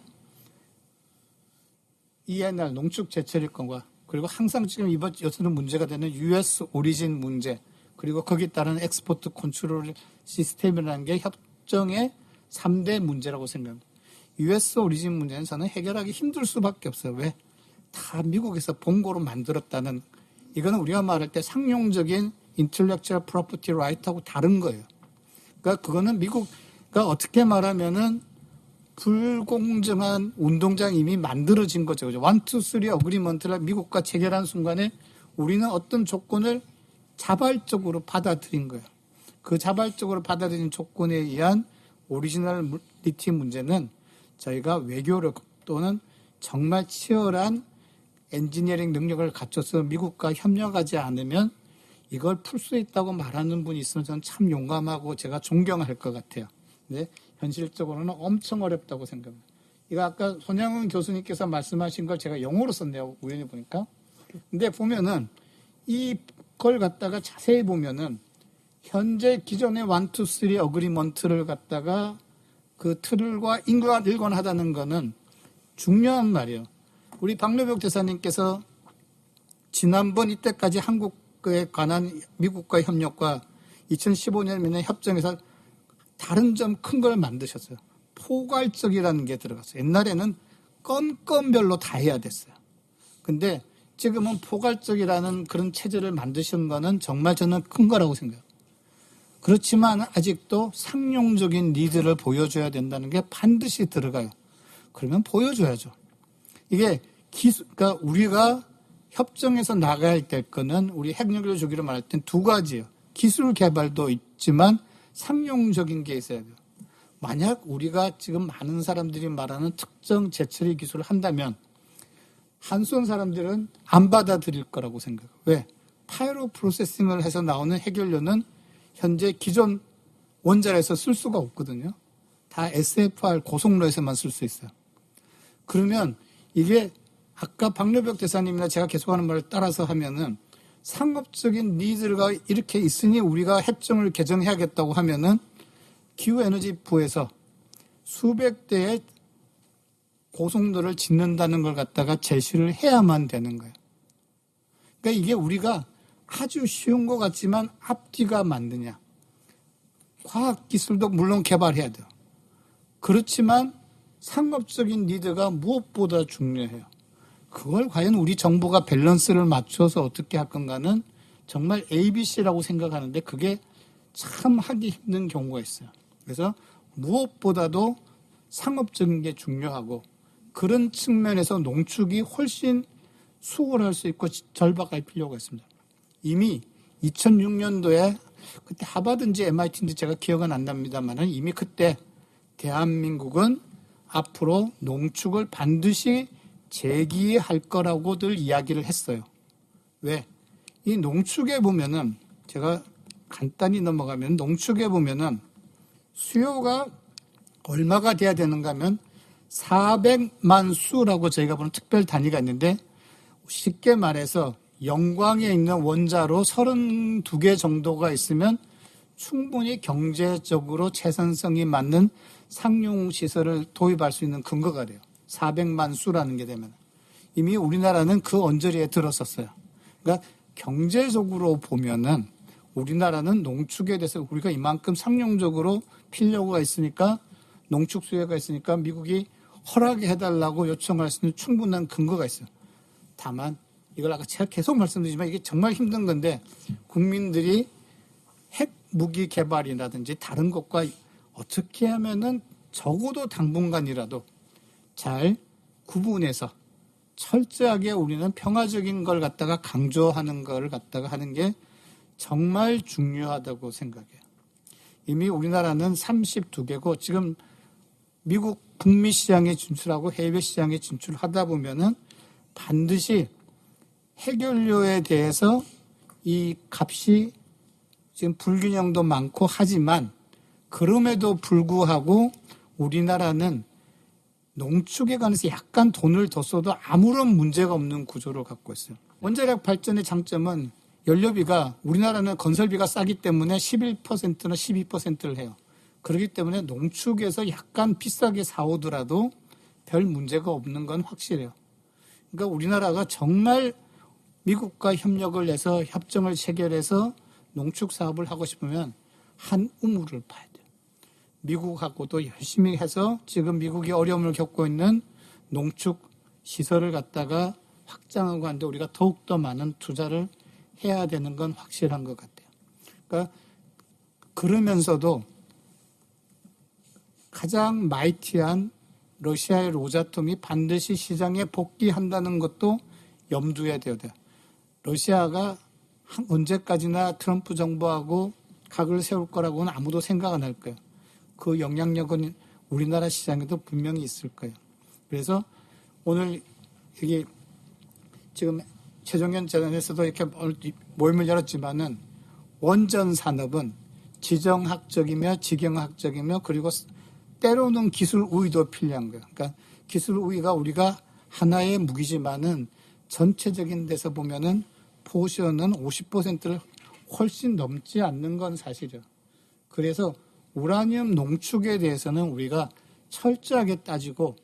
ENR 농축 제철일권과 그리고 항상 지금 이번 여서는 문제가 되는 US 오리진 문제 그리고 거기에 따른 엑스포트 컨트롤 시스템이라는 게 협정의 3대 문제라고 생각합니다. US 오리진 문제는 저는 해결하기 힘들 수밖에 없어요. 왜? 다 미국에서 본고로 만들었다는 이거는 우리가 말할 때 상용적인 intellectual property right하고 다른 거예요. 그러니까 그거는 미국가 어떻게 말하면은 불공정한 운동장이 이미 만들어진 거죠. 그죠? 1, 2, 3 어그리먼트를 미국과 체결한 순간에 우리는 어떤 조건을 자발적으로 받아들인 거예요. 그 자발적으로 받아들인 조건에 의한 오리지널리티 문제는 저희가 외교력 또는 정말 치열한 엔지니어링 능력을 갖춰서 미국과 협력하지 않으면 이걸 풀 수 있다고 말하는 분이 있으면 저는 참 용감하고 제가 존경할 것 같아요. 근데 현실적으로는 엄청 어렵다고 생각합니다. 이거 아까 손양훈 교수님께서 말씀하신 걸 제가 영어로 썼네요. 우연히 보니까. 근데 보면은 이걸 갖다가 자세히 보면은 현재 기존의 1, 2, 3 어그리먼트를 갖다가 그 틀과 일관하다는 거는 중요한 말이에요. 우리 박노벽 대사님께서 지난번 이때까지 한국에 관한 미국과의 협력과 2015년에 협정에서 다른 점 큰 걸 만드셨어요. 포괄적이라는 게 들어갔어요. 옛날에는 건건별로 다 해야 됐어요. 근데 지금은 포괄적이라는 그런 체제를 만드신 거는 정말 저는 큰 거라고 생각해요. 그렇지만 아직도 상용적인 리드를 보여줘야 된다는 게 반드시 들어가요. 그러면 보여줘야죠. 이게 그러니까 우리가 협정에서 나가야 될 거는 우리 핵연료 주기로 말할 땐 두 가지예요. 기술 개발도 있지만 상용적인 게 있어야 돼요. 만약 우리가 지금 많은 사람들이 말하는 특정 제철의 기술을 한다면 한수원 사람들은 안 받아들일 거라고 생각해요. 왜? 파이로 프로세싱을 해서 나오는 핵연료는 현재 기존 원자로에서 쓸 수가 없거든요. 다 SFR 고속로에서만 쓸 수 있어요. 그러면 이게 아까 박노벽 대사님이나 제가 계속하는 말을 따라서 하면은 상업적인 니즈가 이렇게 있으니 우리가 협정을 개정해야겠다고 하면은 기후에너지부에서 수백 대의 고속로를 짓는다는 걸 갖다가 제시를 해야만 되는 거예요. 그러니까 이게 우리가 아주 쉬운 것 같지만 앞뒤가 맞느냐. 과학기술도 물론 개발해야 돼요. 그렇지만 상업적인 니드가 무엇보다 중요해요. 그걸 과연 우리 정부가 밸런스를 맞춰서 어떻게 할 건가는 정말 ABC라고 생각하는데 그게 참 하기 힘든 경우가 있어요. 그래서 무엇보다도 상업적인 게 중요하고 그런 측면에서 농축이 훨씬 수월할 수 있고 절박할 필요가 있습니다. 이미 2006년도에 그때 하버드인지 MIT인지 제가 기억은 안 납니다만 이미 그때 대한민국은 앞으로 농축을 반드시 재기할 거라고들 이야기를 했어요. 왜? 이 농축에 보면은 제가 간단히 넘어가면 농축에 보면은 수요가 얼마가 돼야 되는가 하면 400만 수라고 저희가 보는 특별 단위가 있는데 쉽게 말해서 영광에 있는 원자로 32개 정도가 있으면 충분히 경제적으로 채선성이 맞는 상용시설을 도입할 수 있는 근거가 돼요. 400만 수라는 게 되면. 이미 우리나라는 그 언저리에 들었었어요. 그러니까 경제적으로 보면은 우리나라는 농축에 대해서 우리가 이만큼 상용적으로 필요가 있으니까 농축 수요가 있으니까 미국이 허락해달라고 요청할 수 있는 충분한 근거가 있어요. 다만 이걸 아까 제가 계속 말씀드리지만 이게 정말 힘든 건데 국민들이 핵 무기 개발이라든지 다른 것과 어떻게 하면은 적어도 당분간이라도 잘 구분해서 철저하게 우리는 평화적인 걸 갖다가 강조하는 걸 갖다가 하는 게 정말 중요하다고 생각해요. 이미 우리나라는 32개고 지금 미국 북미 시장에 진출하고 해외 시장에 진출하다 보면은 반드시 해결료에 대해서 이 값이 지금 불균형도 많고 하지만 그럼에도 불구하고 우리나라는 농축에 관해서 약간 돈을 더 써도 아무런 문제가 없는 구조를 갖고 있어요. 원자력 발전의 장점은 연료비가 우리나라는 건설비가 싸기 때문에 11%나 12%를 해요. 그렇기 때문에 농축에서 약간 비싸게 사오더라도 별 문제가 없는 건 확실해요. 그러니까 우리나라가 정말 미국과 협력을 해서 협정을 체결해서 농축 사업을 하고 싶으면 한 우물을 파야 돼요. 미국하고도 열심히 해서 지금 미국이 어려움을 겪고 있는 농축 시설을 갖다가 확장하고 하는데 우리가 더욱더 많은 투자를 해야 되는 건 확실한 것 같아요. 그러니까 그러면서도 가장 마이티한 러시아의 로자톰이 반드시 시장에 복귀한다는 것도 염두에 둬야 돼요. 러시아가 언제까지나 트럼프 정부하고 각을 세울 거라고는 아무도 생각 안 할 거예요. 그 영향력은 우리나라 시장에도 분명히 있을 거예요. 그래서 오늘 여기 지금 최종현 재단에서도 이렇게 모임을 열었지만은 원전 산업은 지정학적이며 지경학적이며 그리고 때로는 기술 우위도 필요한 거예요. 그러니까 기술 우위가 우리가 하나의 무기지만은 전체적인 데서 보면은 포션은 50%를 훨씬 넘지 않는 건 사실이에요. 그래서 우라늄 농축에 대해서는 우리가 철저하게 따지고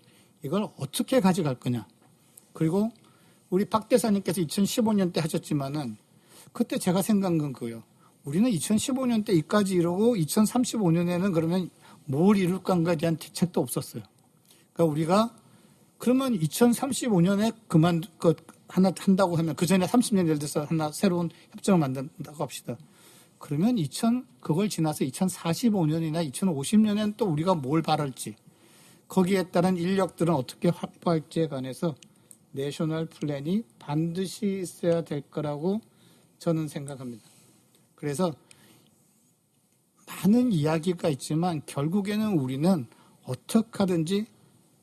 이걸 어떻게 가져갈 거냐. 그리고 우리 박 대사님께서 2015년 때 하셨지만은 그때 제가 생각한 건 그거예요. 우리는 2015년 때 이까지 이러고 2035년에는 그러면 뭘 이룰 건가에 대한 대책도 없었어요. 그러니까 우리가 그러면 2035년에 하나 한다고 하면 그 전에 30년 예를 들어서 하나 새로운 협정을 만든다고 합시다. 그러면 그걸 지나서 2045년이나 2050년에는 또 우리가 뭘 바랄지 거기에 따른 인력들은 어떻게 확보할지에 관해서 내셔널 플랜이 반드시 있어야 될 거라고 저는 생각합니다. 그래서 많은 이야기가 있지만 결국에는 우리는 어떻게 하든지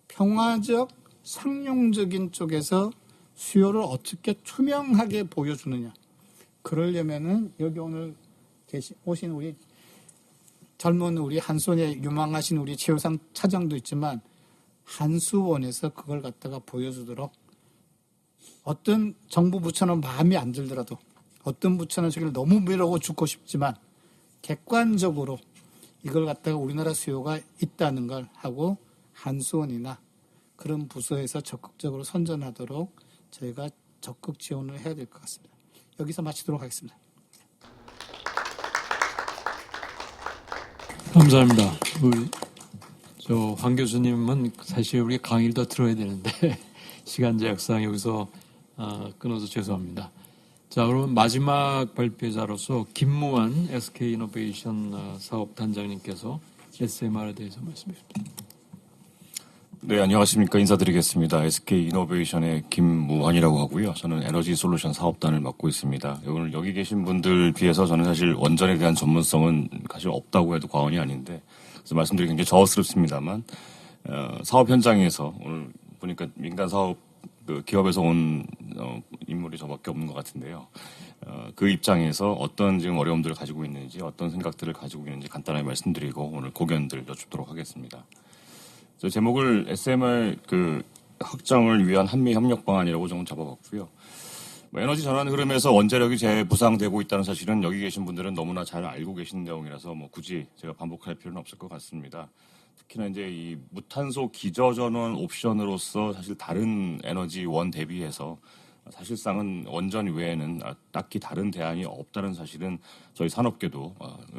평화적 상용적인 쪽에서 수요를 어떻게 투명하게 보여주느냐. 그러려면은 여기 오늘 오신 우리 젊은 우리 한수원에 유망하신 우리 최우상 차장도 있지만 한수원에서 그걸 갖다가 보여주도록 어떤 정부 부처는 마음에 안 들더라도 어떤 부처는 저기를 너무 밀어고 죽고 싶지만 객관적으로 이걸 갖다가 우리나라 수요가 있다는 걸 하고 한수원이나 그런 부서에서 적극적으로 선전하도록 저희가 적극 지원을 해야 될 것 같습니다. 여기서 마치도록 하겠습니다. 감사합니다. 우리 황 교수님은 사실 우리 강의를 더 들어야 되는데 시간 제약상 여기서 끊어서 죄송합니다. 자, 그럼 마지막 발표자로서 김무환 SK이노베이션 사업단장님께서 SMR에 대해서 말씀해 주십니다. 네, 안녕하십니까. 인사드리겠습니다. SK이노베이션의 김무환이라고 하고요. 저는 에너지 솔루션 사업단을 맡고 있습니다. 오늘 여기 계신 분들 비해서 저는 사실 원전에 대한 전문성은 사실 없다고 해도 과언이 아닌데 그래서 말씀드리기 굉장히 저스럽습니다만 사업 현장에서 오늘 보니까 민간 사업 기업에서 온 인물이 저밖에 없는 것 같은데요. 그 입장에서 어떤 지금 어려움들을 가지고 있는지 어떤 생각들을 가지고 있는지 간단하게 말씀드리고 오늘 고견들 여쭙도록 하겠습니다. 제목을 SMR 확정을 위한 한미 협력 방안이라고 좀 잡아봤고요. 에너지 전환 흐름에서 원자력이 재부상되고 있다는 사실은 여기 계신 분들은 너무나 잘 알고 계신 내용이라서 굳이 제가 반복할 필요는 없을 것 같습니다. 특히나 이제 이 무탄소 기저전원 옵션으로서 사실 다른 에너지원 대비해서 사실상은 원전 외에는 딱히 다른 대안이 없다는 사실은 저희 산업계도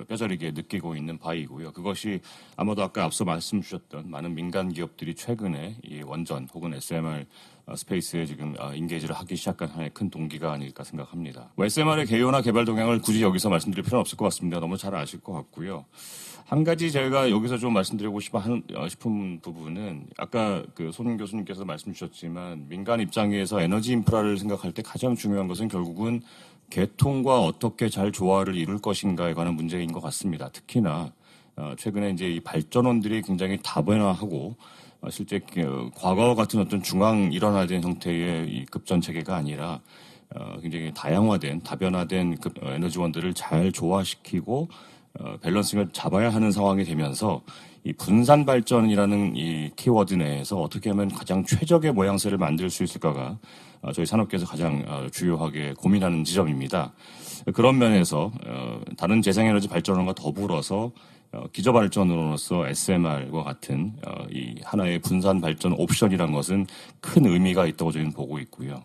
뼈저리게 느끼고 있는 바이고요. 그것이 아마도 아까 앞서 말씀 주셨던 많은 민간 기업들이 최근에 이 원전 혹은 SMR 스페이스에 지금 인게이지를 하기 시작한 하나의 큰 동기가 아닐까 생각합니다. SMR의 개요나 개발 동향을 굳이 여기서 말씀드릴 필요는 없을 것 같습니다. 너무 잘 아실 것 같고요. 한 가지 제가 여기서 좀 말씀드리고 싶은 부분은 아까 손 교수님께서 말씀 주셨지만 민간 입장에서 에너지 인프라를 생각할 때 가장 중요한 것은 결국은 계통과 어떻게 잘 조화를 이룰 것인가에 관한 문제인 것 같습니다. 특히나 최근에 이제 이 발전원들이 굉장히 다변화하고 실제 과거와 같은 어떤 중앙 일원화된 형태의 이 급전 체계가 아니라 굉장히 다양화된 다변화된 에너지원들을 잘 조화시키고 밸런싱을 잡아야 하는 상황이 되면서 이 분산 발전이라는 이 키워드 내에서 어떻게 하면 가장 최적의 모양새를 만들 수 있을까가 저희 산업계에서 가장 주요하게 고민하는 지점입니다. 그런 면에서 다른 재생에너지 발전원과 더불어서 기저 발전으로서 SMR과 같은 이 하나의 분산 발전 옵션이란 것은 큰 의미가 있다고 저희는 보고 있고요.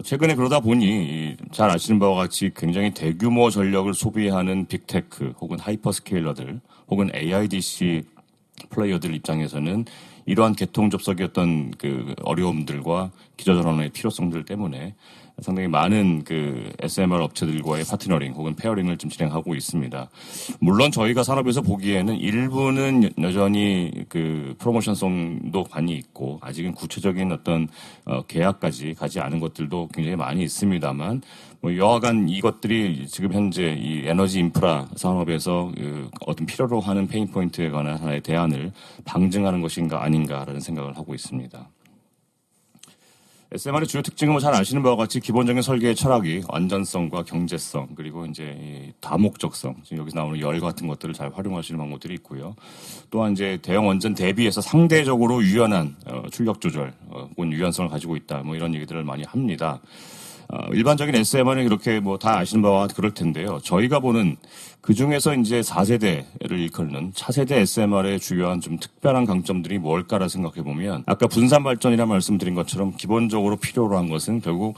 최근에 그러다 보니 잘 아시는 바와 같이 굉장히 대규모 전력을 소비하는 빅테크 혹은 하이퍼스케일러들 혹은 AIDC 플레이어들 입장에서는 이러한 개통 접속의 어떤 그 어려움들과 기저전환의 필요성들 때문에 상당히 많은 그 SMR 업체들과의 파트너링 혹은 페어링을 좀 진행하고 있습니다. 물론 저희가 산업에서 보기에는 일부는 여전히 그 프로모션성도 많이 있고 아직은 구체적인 어떤 계약까지 가지 않은 것들도 굉장히 많이 있습니다만 뭐 여하간 이것들이 지금 현재 이 에너지 인프라 산업에서 그 어떤 필요로 하는 페인 포인트에 관한 하나의 대안을 방증하는 것인가 아닌가라는 생각을 하고 있습니다. SMR의 주요 특징은 뭐 잘 아시는 바와 같이 기본적인 설계의 철학이 안전성과 경제성 그리고 이제 이 다목적성 지금 여기서 나오는 열 같은 것들을 잘 활용하시는 방법들이 있고요. 또한 이제 대형 원전 대비해서 상대적으로 유연한 출력 조절 혹은 유연성을 가지고 있다 뭐 이런 얘기들을 많이 합니다. 일반적인 SMR은 이렇게 뭐 다 아시는 바와 그럴 텐데요. 저희가 보는 그 중에서 이제 4세대를 일컫는 차세대 SMR의 주요한 좀 특별한 강점들이 뭘까라 생각해 보면 아까 분산 발전이라 말씀드린 것처럼 기본적으로 필요로 한 것은 결국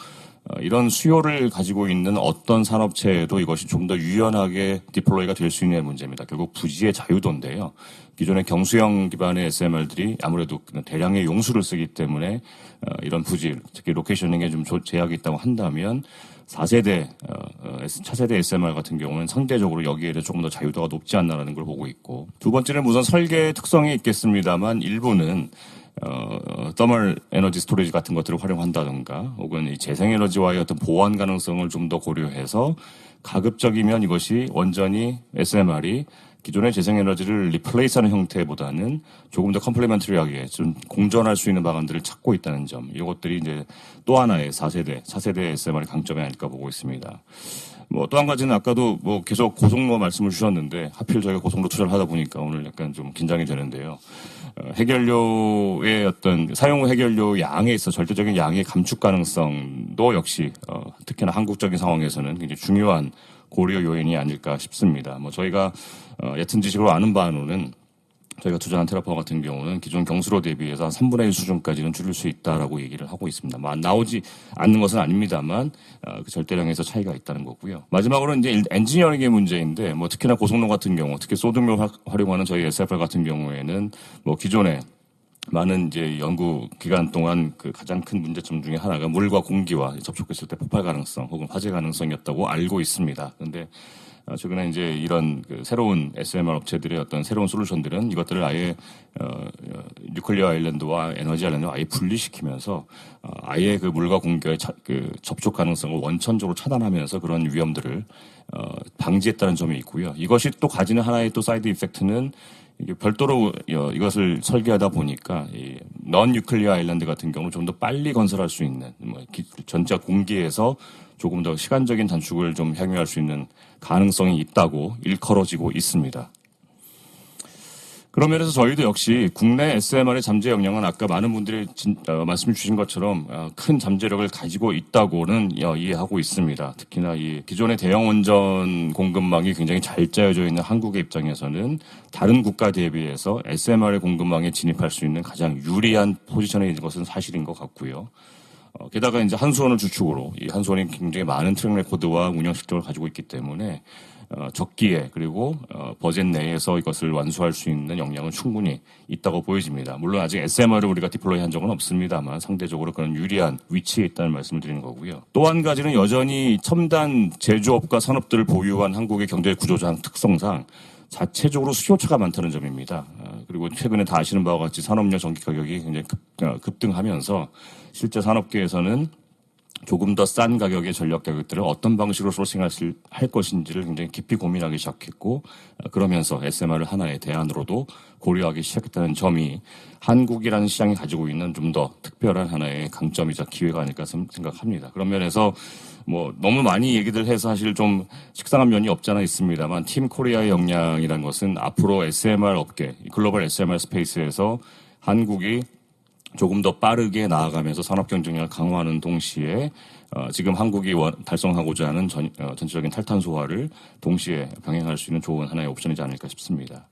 이런 수요를 가지고 있는 어떤 산업체에도 이것이 좀 더 유연하게 디플로이가 될 수 있는 문제입니다. 결국 부지의 자유도인데요. 기존의 경수형 기반의 SMR들이 아무래도 대량의 용수를 쓰기 때문에 이런 부지, 특히 로케이셔닝에 좀 제약이 있다고 한다면 4세대, 차세대 SMR 같은 경우는 상대적으로 여기에 대해 조금 더 자유도가 높지 않나라는 걸 보고 있고 두 번째는 우선 설계 특성이 있겠습니다만 일부는 더멀 에너지 스토리지 같은 것들을 활용한다든가 혹은 이 재생에너지와의 어떤 보완 가능성을 좀 더 고려해서 가급적이면 이것이 원전이 SMR이 기존의 재생에너지를 리플레이스하는 형태보다는 조금 더 컴플리멘터리하게 좀 공존할 수 있는 방안들을 찾고 있다는 점 이것들이 이제 또 하나의 4세대, 차세대 SMR의 강점이 아닐까 보고 있습니다. 뭐 또 한 가지는 아까도 뭐 계속 고속로 말씀을 주셨는데 하필 저희가 고속로 투자를 하다 보니까 오늘 약간 좀 긴장이 되는데요. 해결료의 어떤 사용 후 해결료 양에 있어 절대적인 양의 감축 가능성도 역시 특히나 한국적인 상황에서는 굉장히 중요한 고려 요인이 아닐까 싶습니다. 뭐 저희가 얕은 지식으로 아는 바로는 저희가 투자한 테라파워 같은 경우는 기존 경수로 대비해서 한 3분의 1 수준까지는 줄일 수 있다라고 얘기를 하고 있습니다. 뭐 나오지 않는 것은 아닙니다만 그 절대량에서 차이가 있다는 거고요. 마지막으로 이제 엔지니어링의 문제인데 뭐 특히나 고속로 같은 경우, 특히 소등료 활용하는 저희 SFR 같은 경우에는 뭐 기존에 많은 이제 연구 기간 동안 그 가장 큰 문제점 중에 하나가 물과 공기와 접촉했을 때 폭발 가능성 혹은 화재 가능성이었다고 알고 있습니다. 그런데 최근에 이제 이런 그 새로운 SMR 업체들의 어떤 새로운 솔루션들은 이것들을 아예 뉴클리어 아일랜드와 에너지 아일랜드와 아예 분리시키면서 아예 그 물과 공기의 그 접촉 가능성을 원천적으로 차단하면서 그런 위험들을 방지했다는 점이 있고요. 이것이 또 가지는 하나의 또 사이드 이펙트는 이게 별도로 이것을 설계하다 보니까 이 넌 뉴클리어 아일랜드 같은 경우는 좀 더 빨리 건설할 수 있는 뭐 전체 공기에서 조금 더 시간적인 단축을 좀 향유할 수 있는 가능성이 있다고 일컬어지고 있습니다. 그런 면에서 저희도 역시 국내 SMR의 잠재 역량은 아까 많은 분들이 말씀 주신 것처럼 큰 잠재력을 가지고 있다고는 이해하고 있습니다. 특히나 이 기존의 대형 원전 공급망이 굉장히 잘 짜여져 있는 한국의 입장에서는 다른 국가 대비해서 SMR의 공급망에 진입할 수 있는 가장 유리한 포지션에 있는 것은 사실인 것 같고요. 게다가 이제 한수원을 주축으로 이 한수원이 굉장히 많은 트랙 레코드와 운영 실적을 가지고 있기 때문에 적기에 그리고 버젯 내에서 이것을 완수할 수 있는 역량은 충분히 있다고 보여집니다. 물론 아직 SMR을 우리가 디플로이한 적은 없습니다만 상대적으로 그런 유리한 위치에 있다는 말씀을 드리는 거고요. 또 한 가지는 여전히 첨단 제조업과 산업들을 보유한 한국의 경제 구조상 특성상 자체적으로 수요처가 많다는 점입니다. 그리고 최근에 다 아시는 바와 같이 산업용 전기 가격이 굉장히 급등하면서 실제 산업계에서는 조금 더 싼 가격의 전력 가격들을 어떤 방식으로 소싱할 것인지를 굉장히 깊이 고민하기 시작했고 그러면서 SMR을 하나의 대안으로도 고려하기 시작했다는 점이 한국이라는 시장이 가지고 있는 좀 더 특별한 하나의 강점이자 기회가 아닐까 생각합니다. 그런 면에서 뭐 너무 많이 얘기들 해서 사실 좀 식상한 면이 없잖아 있습니다만 팀 코리아의 역량이라는 것은 앞으로 SMR 업계, 글로벌 SMR 스페이스에서 한국이 조금 더 빠르게 나아가면서 산업 경쟁력을 강화하는 동시에 지금 한국이 달성하고자 하는 전체적인 탈탄소화를 동시에 병행할 수 있는 좋은 하나의 옵션이지 않을까 싶습니다.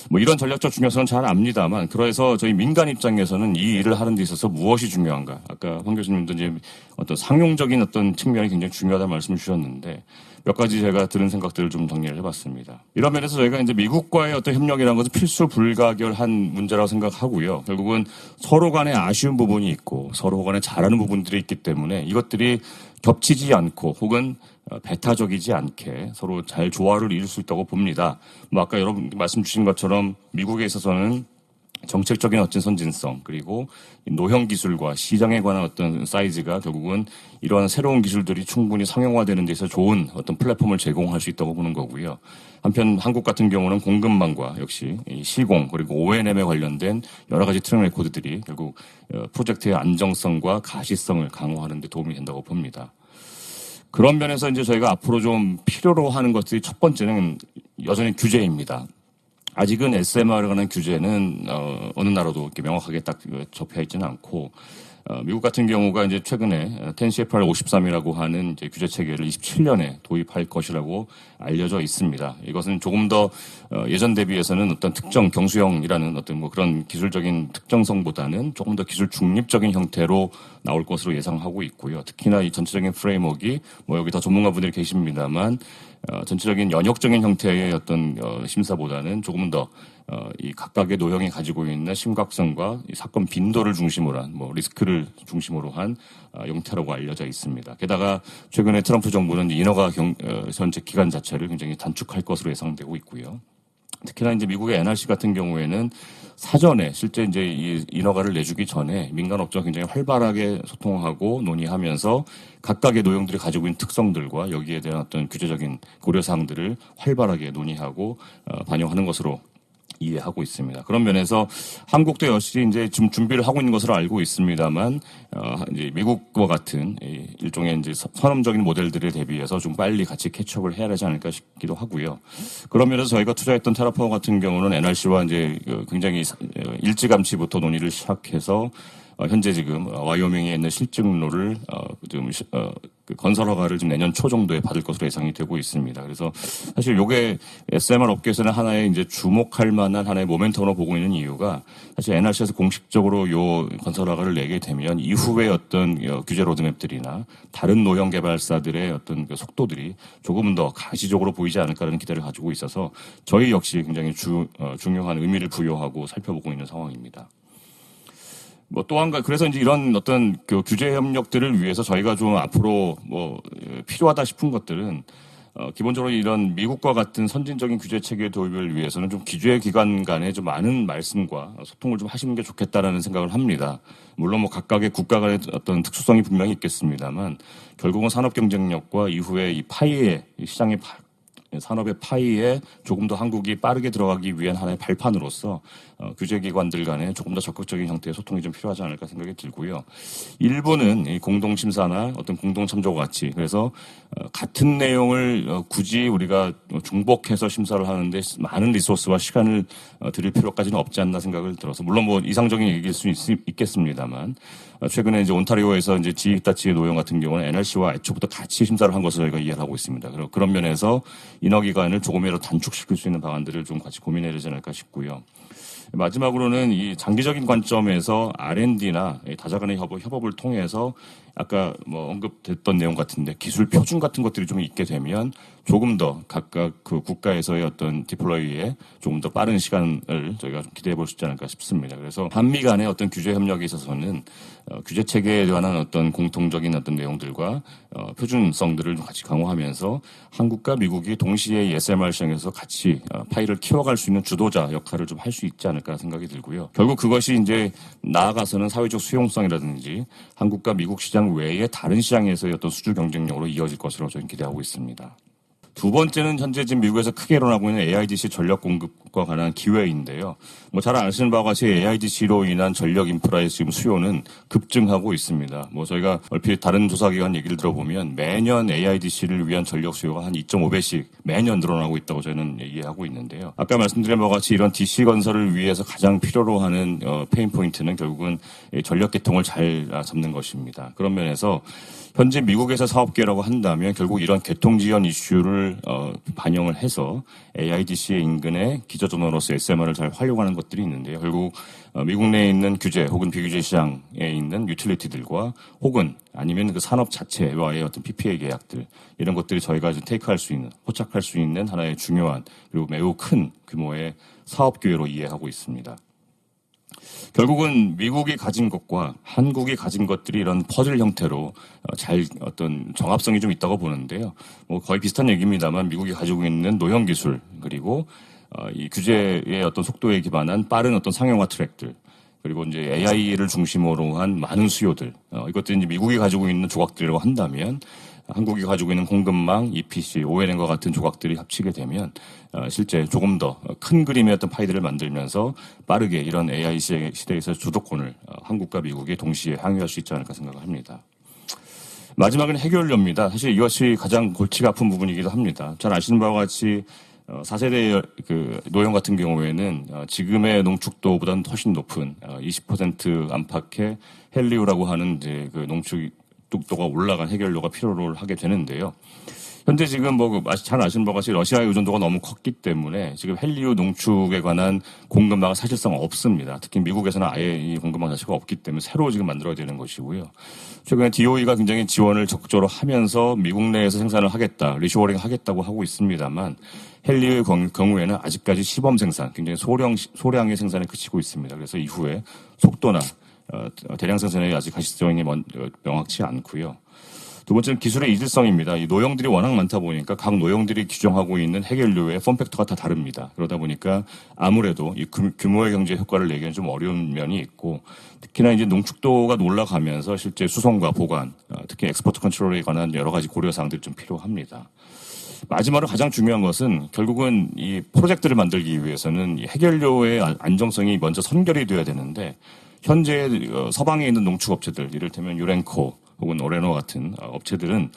뭐 이런 전략적 중요성은 잘 압니다만 그래서 저희 민간 입장에서는 이 일을 하는 데 있어서 무엇이 중요한가? 아까 황 교수님도 이제 어떤 상용적인 어떤 측면이 굉장히 중요하다는 말씀을 주셨는데 몇 가지 제가 들은 생각들을 좀 정리를 해봤습니다. 이런 면에서 저희가 이제 미국과의 어떤 협력이라는 것은 필수 불가결한 문제라고 생각하고요. 결국은 서로 간에 아쉬운 부분이 있고 서로 간에 잘하는 부분들이 있기 때문에 이것들이 겹치지 않고 혹은 배타적이지 않게 서로 잘 조화를 이룰 수 있다고 봅니다. 뭐 아까 여러분 말씀 주신 것처럼 미국에 있어서는 정책적인 어떤 선진성 그리고 노형 기술과 시장에 관한 어떤 사이즈가 결국은 이러한 새로운 기술들이 충분히 상용화되는 데서 좋은 어떤 플랫폼을 제공할 수 있다고 보는 거고요. 한편 한국 같은 경우는 공급망과 역시 시공 그리고 O&M에 관련된 여러 가지 트랙 레코드들이 결국 프로젝트의 안정성과 가시성을 강화하는 데 도움이 된다고 봅니다. 그런 면에서 이제 저희가 앞으로 좀 필요로 하는 것들이 첫 번째는 여전히 규제입니다. 아직은 SMR에 관한 규제는 어느 나라도 이렇게 명확하게 딱 접해 있지는 않고 미국 같은 경우가 이제 최근에 10CFR 53이라고 하는 이제 규제 체계를 27년에 도입할 것이라고 알려져 있습니다. 이것은 조금 더 예전 대비해서는 어떤 특정 경수형이라는 어떤 뭐 그런 기술적인 특정성보다는 조금 더 기술 중립적인 형태로 나올 것으로 예상하고 있고요. 특히나 이 전체적인 프레임워크가 뭐 여기 더 전문가분들이 계십니다만 전체적인 연역적인 형태의 어떤 심사보다는 조금 더 이 각각의 노형이 가지고 있는 심각성과 이 사건 빈도를 중심으로 한 뭐 리스크를 중심으로 한 형태라고 알려져 있습니다. 게다가 최근에 트럼프 정부는 인허가 전체 기간 자체를 굉장히 단축할 것으로 예상되고 있고요. 특히나 이제 미국의 NRC 같은 경우에는 사전에 실제 이제 이 인허가를 내주기 전에 민간 업체와 굉장히 활발하게 소통하고 논의하면서 각각의 노형들이 가지고 있는 특성들과 여기에 대한 어떤 규제적인 고려사항들을 활발하게 논의하고 반영하는 것으로 이해하고 있습니다. 그런 면에서 한국도 역시 이제 지금 준비를 하고 있는 것으로 알고 있습니다만, 이제 미국과 같은 일종의 이제 선험적인 모델들에 대비해서 좀 빨리 같이 캐치업을 해야 되지 않을까 싶기도 하고요. 그런 면에서 저희가 투자했던 테라파워 같은 경우는 NRC와 이제 굉장히 일찌감치부터 논의를 시작해서 현재 지금 와이오밍에 있는 실증로를 건설 허가를 지금 내년 초 정도에 받을 것으로 예상이 되고 있습니다. 그래서 사실 요게 SMR 업계에서는 하나의 이제 주목할 만한 하나의 모멘텀으로 보고 있는 이유가 사실 NRC에서 공식적으로 요 건설 허가를 내게 되면 이후에 어떤 규제 로드맵들이나 다른 노형 개발사들의 어떤 속도들이 조금 더 가시적으로 보이지 않을까라는 기대를 가지고 있어서 저희 역시 굉장히 중요한 의미를 부여하고 살펴보고 있는 상황입니다. 뭐 또 한 가지 그래서 이제 이런 어떤 그 규제 협력들을 위해서 저희가 좀 앞으로 뭐 필요하다 싶은 것들은 기본적으로 이런 미국과 같은 선진적인 규제 체계 도입을 위해서는 좀 규제 기관 간에 좀 많은 말씀과 소통을 좀 하시는 게 좋겠다라는 생각을 합니다. 물론 뭐 각각의 국가 간의 어떤 특수성이 분명히 있겠습니다만 결국은 산업 경쟁력과 이후에 이 파이의 시장의 산업의 파이에 조금 더 한국이 빠르게 들어가기 위한 하나의 발판으로서 규제기관들 간에 조금 더 적극적인 형태의 소통이 좀 필요하지 않을까 생각이 들고요. 일부는 이 공동심사나 어떤 공동참조와 같이 그래서 같은 내용을 굳이 우리가 중복해서 심사를 하는데 많은 리소스와 시간을 들일 필요까지는 없지 않나 생각을 들어서 물론 뭐 이상적인 얘기일 수 있겠습니다만 최근에 이제 온타리오에서 이제 지히타치의 노형 같은 경우는 NRC와 애초부터 같이 심사를 한 것으로 저희가 이해를 하고 있습니다. 그런 면에서 인허 기간을 조금이라도 단축시킬 수 있는 방안들을 좀 같이 고민해야 되지 않을까 싶고요. 마지막으로는 이 장기적인 관점에서 R&D나 다자간의 협업을 통해서 아까 뭐 언급됐던 내용 같은데 기술 표준 같은 것들이 좀 있게 되면 조금 더 각각 그 국가에서의 어떤 디플로이에 조금 더 빠른 시간을 저희가 좀 기대해 볼 수 있지 않을까 싶습니다. 그래서 한미 간의 어떤 규제 협력에 있어서는 규제 체계에 관한 어떤 공통적인 어떤 내용들과 표준성들을 같이 강화하면서 한국과 미국이 동시에 이 SMR 시장에서 같이 파이를 키워갈 수 있는 주도자 역할을 좀 할 수 있지 않을까 생각이 들고요. 결국 그것이 이제 나아가서는 사회적 수용성이라든지 한국과 미국 시장 외에 다른 시장에서의 어떤 수주 경쟁력으로 이어질 것으로 저는 기대하고 있습니다. 두 번째는 현재 지금 미국에서 크게 일어나고 있는 AIDC 전력 공급과 관한 기회인데요. 뭐 잘 아시는 바와 같이 AIDC로 인한 전력 인프라의 지금 수요는 급증하고 있습니다. 뭐 저희가 얼핏 다른 조사기관 얘기를 들어보면 매년 AIDC를 위한 전력 수요가 한 2.5배씩 매년 늘어나고 있다고 저는 이해하고 있는데요. 아까 말씀드린 바와 같이 이런 DC 건설을 위해서 가장 필요로 하는 페인 포인트는 결국은 전력 계통을 잘 잡는 것입니다. 그런 면에서 현재 미국에서 사업 계획이라고 한다면 결국 이런 개통 지연 이슈를 반영을 해서 AIDC의 인근에 기저전원으로서 SMR을 잘 활용하는 것들이 있는데요. 결국 미국 내에 있는 규제 혹은 비규제 시장에 있는 유틸리티들과 혹은 아니면 그 산업 자체와의 어떤 PPA 계약들 이런 것들이 저희가 좀 테이크할 수 있는 포착할 수 있는 하나의 중요한 그리고 매우 큰 규모의 사업 기회로 이해하고 있습니다. 결국은 미국이 가진 것과 한국이 가진 것들이 이런 퍼즐 형태로 잘 어떤 정합성이 좀 있다고 보는데요. 뭐 거의 비슷한 얘기입니다만 미국이 가지고 있는 노형 기술 그리고 이 규제의 어떤 속도에 기반한 빠른 어떤 상용화 트랙들 그리고 이제 AI를 중심으로 한 많은 수요들 이것들이 이제 미국이 가지고 있는 조각들이라고 한다면 한국이 가지고 있는 공급망, EPC, ONM과 같은 조각들이 합치게 되면 실제 조금 더 큰 그림의 어떤 파이들을 만들면서 빠르게 이런 AI 시대에서 주도권을 한국과 미국이 동시에 항유할 수 있지 않을까 생각을 합니다. 마지막은 해결료입니다. 사실 이것이 가장 골치가 아픈 부분이기도 합니다. 잘 아시는 바와 같이 4세대 그 노형 같은 경우에는 지금의 농축도보다는 훨씬 높은 20% 안팎의 헬리오라고 하는 이제 그 농축도가 올라간 해결료가 필요로 하게 되는데요. 현재 지금 뭐 잘 아시는 바와 같이 러시아의 의존도가 너무 컸기 때문에 지금 헬리오 농축에 관한 공급망은 사실상 없습니다. 특히 미국에서는 아예 이 공급망 자체가 없기 때문에 새로 지금 만들어야 되는 것이고요. 최근에 DOE가 굉장히 지원을 적극적으로 하면서 미국 내에서 생산을 하겠다, 리쇼어링 하겠다고 하고 있습니다만 헬리오의 경우에는 아직까지 시범 생산, 굉장히 소량의 생산에 그치고 있습니다. 그래서 이후에 속도나 대량 생산에 아직 가시성이 명확치 않고요. 두 번째는 기술의 이질성입니다. 이 노형들이 워낙 많다 보니까 각 노형들이 규정하고 있는 해결료의 폼팩터가 다 다릅니다. 그러다 보니까 아무래도 이 규모의 경제 효과를 내기에는 좀 어려운 면이 있고 특히나 이제 농축도가 올라가면서 실제 수송과 보관, 특히 엑스포트 컨트롤에 관한 여러 가지 고려사항들이 좀 필요합니다. 마지막으로 가장 중요한 것은 결국은 이 프로젝트를 만들기 위해서는 이 해결료의 안정성이 먼저 선결이 되어야 되는데 현재 서방에 있는 농축업체들, 이를테면 유렌코 혹은 오레노 같은 업체들은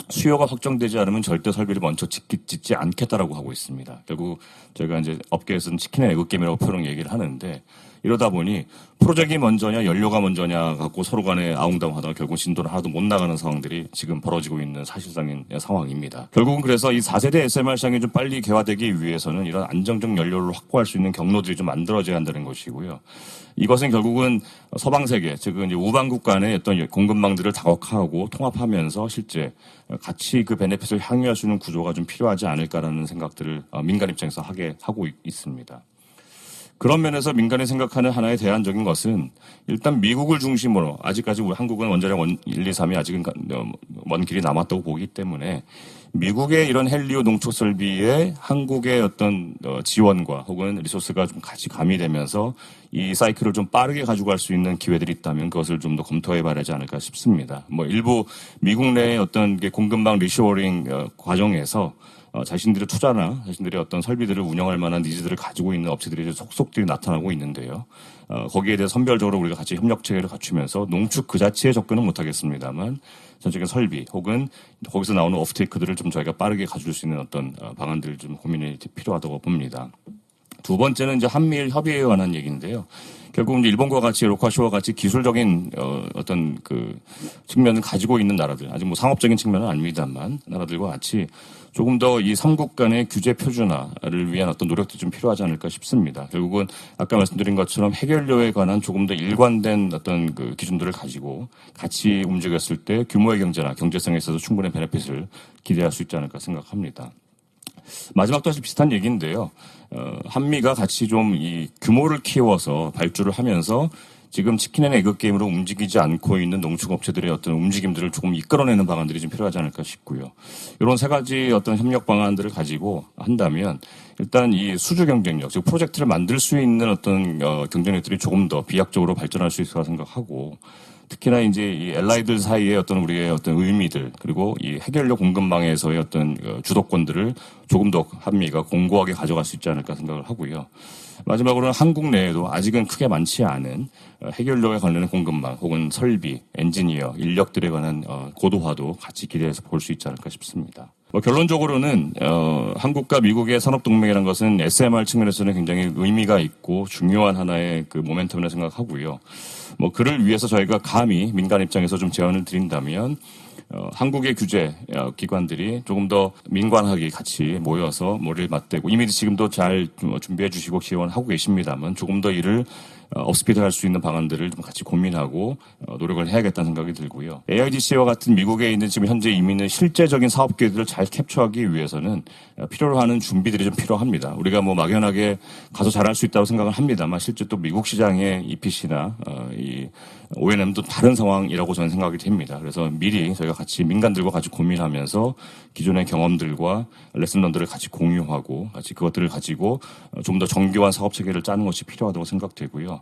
수요가 확정되지 않으면 절대 설비를 먼저 짓지 않겠다라고 하고 있습니다. 결국 저희가 이제 업계에서는 치킨의 애국게임이라고 표현 얘기를 하는데 이러다 보니 프로젝트가 먼저냐 연료가 먼저냐 갖고 서로 간에 아웅다웅하다가 결국 진도를 하나도 못 나가는 상황들이 지금 벌어지고 있는 사실상인 상황입니다. 결국은 그래서 이 4세대 SMR 시장이 좀 빨리 개화되기 위해서는 이런 안정적 연료를 확보할 수 있는 경로들이 좀 만들어져야 한다는 것이고요. 이것은 결국은 서방 세계, 즉 이제 우방국 간의 어떤 공급망들을 다각화하고 통합하면서 실제 같이 그 베네핏을 향유할 수 있는 구조가 좀 필요하지 않을까라는 생각들을 민간 입장에서 하고 있습니다. 그런 면에서 민간이 생각하는 하나의 대안적인 것은 일단 미국을 중심으로 아직까지 한국은 원자력 1, 2, 3이 아직은 먼 길이 남았다고 보기 때문에 미국의 이런 헬리오 농축 설비에 한국의 어떤 지원과 혹은 리소스가 좀 같이 가미되면서 이 사이클을 좀 빠르게 가지고 갈 수 있는 기회들이 있다면 그것을 좀 더 검토해 봐야 하지 않을까 싶습니다. 뭐 일부 미국 내의 어떤 공급망 리쇼어링 과정에서 자신들의 투자나 자신들의 어떤 설비들을 운영할 만한 니즈들을 가지고 있는 업체들이 속속들이 나타나고 있는데요. 거기에 대해 선별적으로 우리가 같이 협력 체계를 갖추면서 농축 그 자체에 접근은 못하겠습니다만 전적인 설비 혹은 거기서 나오는 오프테이크들을 좀 저희가 빠르게 가져올 수 있는 어떤 방안들을 좀 고민이 필요하다고 봅니다. 두 번째는 이제 한미일 협의에 관한 얘기인데요. 결국 이제 일본과 같이 로카쇼와 같이 기술적인 어떤 그 측면을 가지고 있는 나라들, 아직 뭐 상업적인 측면은 아닙니다만 나라들과 같이 조금 더 이 삼국 간의 규제 표준화를 위한 어떤 노력도 좀 필요하지 않을까 싶습니다. 결국은 아까 말씀드린 것처럼 해결료에 관한 조금 더 일관된 어떤 그 기준들을 가지고 같이 움직였을 때 규모의 경제나 경제성에 있어서 충분한 베네핏을 기대할 수 있지 않을까 생각합니다. 마지막도 사실 비슷한 얘기인데요. 한미가 같이 좀 이 규모를 키워서 발주를 하면서 지금 치킨 앤 에그 게임으로 움직이지 않고 있는 농축업체들의 어떤 움직임들을 조금 이끌어내는 방안들이 좀 필요하지 않을까 싶고요. 이런 세 가지 어떤 협력 방안들을 가지고 한다면 일단 이 수주 경쟁력, 즉 프로젝트를 만들 수 있는 어떤 경쟁력들이 조금 더 비약적으로 발전할 수 있을 거라 생각하고 특히나 이제 이 알라이들 사이의 어떤 우리의 어떤 의미들 그리고 이 해결료 공급망에서의 어떤 주도권들을 조금 더 한미가 공고하게 가져갈 수 있지 않을까 생각을 하고요. 마지막으로는 한국 내에도 아직은 크게 많지 않은 해결료에 관련된 공급망 혹은 설비, 엔지니어, 인력들에 관한 고도화도 같이 기대해서 볼 수 있지 않을까 싶습니다. 결론적으로는 한국과 미국의 산업동맹이라는 것은 SMR 측면에서는 굉장히 의미가 있고 중요한 하나의 그 모멘텀이라고 생각하고요. 그를 위해서 저희가 감히 민간 입장에서 좀 제안을 드린다면 한국의 규제 기관들이 조금 더 민관하게 같이 모여서 머리를 맞대고 이미 지금도 잘 준비해 주시고 지원하고 계십니다만 조금 더 이를 업스피드할 수 있는 방안들을 좀 같이 고민하고 노력을 해야겠다는 생각이 들고요. AIDC와 같은 미국에 있는 지금 현재 이민의 실제적인 사업 계획들을 잘 캡처하기 위해서는 필요로 하는 준비들이 좀 필요합니다. 우리가 막연하게 가서 잘할 수 있다고 생각을 합니다만 실제 또 미국 시장의 EPC나 이 O&M도 다른 상황이라고 저는 생각이 됩니다. 그래서 미리 저희가 같이 민간들과 같이 고민하면서 기존의 경험들과 레슨런들을 같이 공유하고 같이 그것들을 가지고 좀 더 정교한 사업 체계를 짜는 것이 필요하다고 생각되고요.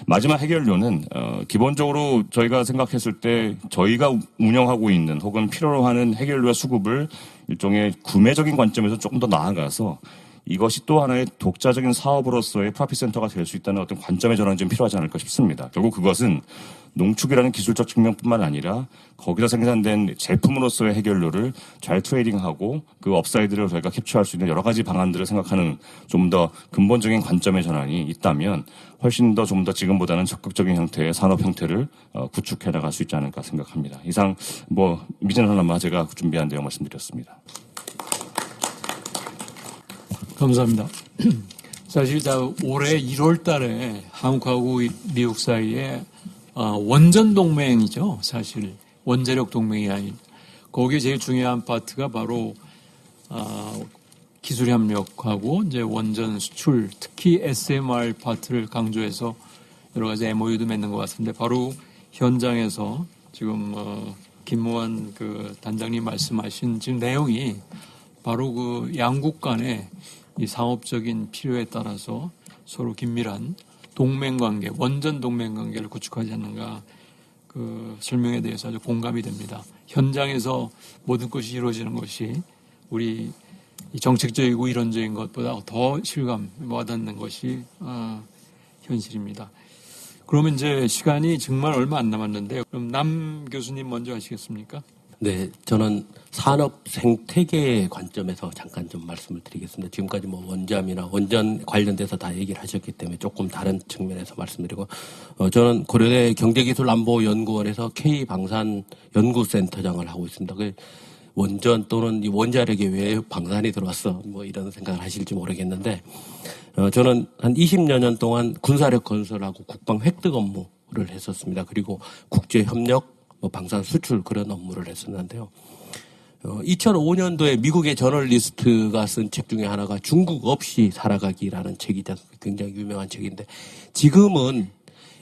마지막 해결료는 기본적으로 저희가 생각했을 때 저희가 운영하고 있는 혹은 필요로 하는 해결료의 수급을 일종의 구매적인 관점에서 조금 더 나아가서 이것이 또 하나의 독자적인 사업으로서의 프로핏 센터가 될 수 있다는 어떤 관점의 전환이 좀 필요하지 않을까 싶습니다. 결국 그것은 농축이라는 기술적 측면뿐만 아니라 거기서 생산된 제품으로서의 해결료를 잘 트레이딩하고 그 업사이드를 저희가 캡처할 수 있는 여러 가지 방안들을 생각하는 좀 더 근본적인 관점의 전환이 있다면 훨씬 더 좀 더 지금보다는 적극적인 형태의 산업 형태를 구축해 나갈 수 있지 않을까 생각합니다. 이상 미진하나마 제가 준비한 내용 말씀드렸습니다. 감사합니다. 사실 올해 1월 달에 한국하고 미국 사이에 원전 동맹이죠. 사실 원자력 동맹이 아닌 거기에 제일 중요한 파트가 바로 기술 협력하고 이제 원전 수출, 특히 SMR 파트를 강조해서 여러 가지 MOU도 맺는 것 같은데 바로 현장에서 지금 김무환 그 단장님 말씀하신 지금 내용이 바로 그 양국 간의 이 상업적인 필요에 따라서 서로 긴밀한 동맹관계, 원전 동맹관계를 구축하지 않는가 그 설명에 대해서 아주 공감이 됩니다. 현장에서 모든 것이 이루어지는 것이 우리 정책적이고 이론적인 것보다 더 실감 와닿는 것이 현실입니다. 그러면 이제 시간이 정말 얼마 안 남았는데 그럼 남 교수님 먼저 하시겠습니까? 네, 저는 산업 생태계의 관점에서 잠깐 좀 말씀을 드리겠습니다. 지금까지 원잠이나 원전 관련돼서 다 얘기를 하셨기 때문에 조금 다른 측면에서 말씀드리고, 저는 고려대 경제기술안보연구원에서 K방산연구센터장을 하고 있습니다. 그 원전 또는 이 원자력에 왜 방산이 들어왔어? 이런 생각을 하실지 모르겠는데, 저는 한 20여 년 동안 군사력 건설하고 국방 획득 업무를 했었습니다. 그리고 국제협력, 방산 수출 그런 업무를 했었는데요. 2005년도에 미국의 저널리스트가 쓴 책 중에 하나가 중국 없이 살아가기라는 책이죠. 굉장히 유명한 책인데 지금은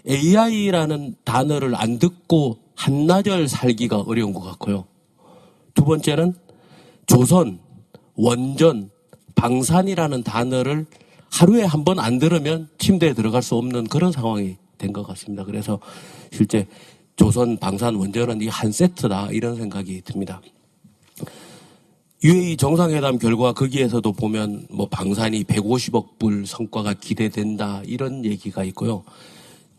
AI라는 단어를 안 듣고 한나절 살기가 어려운 것 같고요. 두 번째는 조선, 원전, 방산이라는 단어를 하루에 한 번 안 들으면 침대에 들어갈 수 없는 그런 상황이 된 것 같습니다. 그래서 실제 조선, 방산, 원전은 이 한 세트다 이런 생각이 듭니다. UAE 정상회담 결과 거기에서도 보면 방산이 150억 불 성과가 기대된다 이런 얘기가 있고요.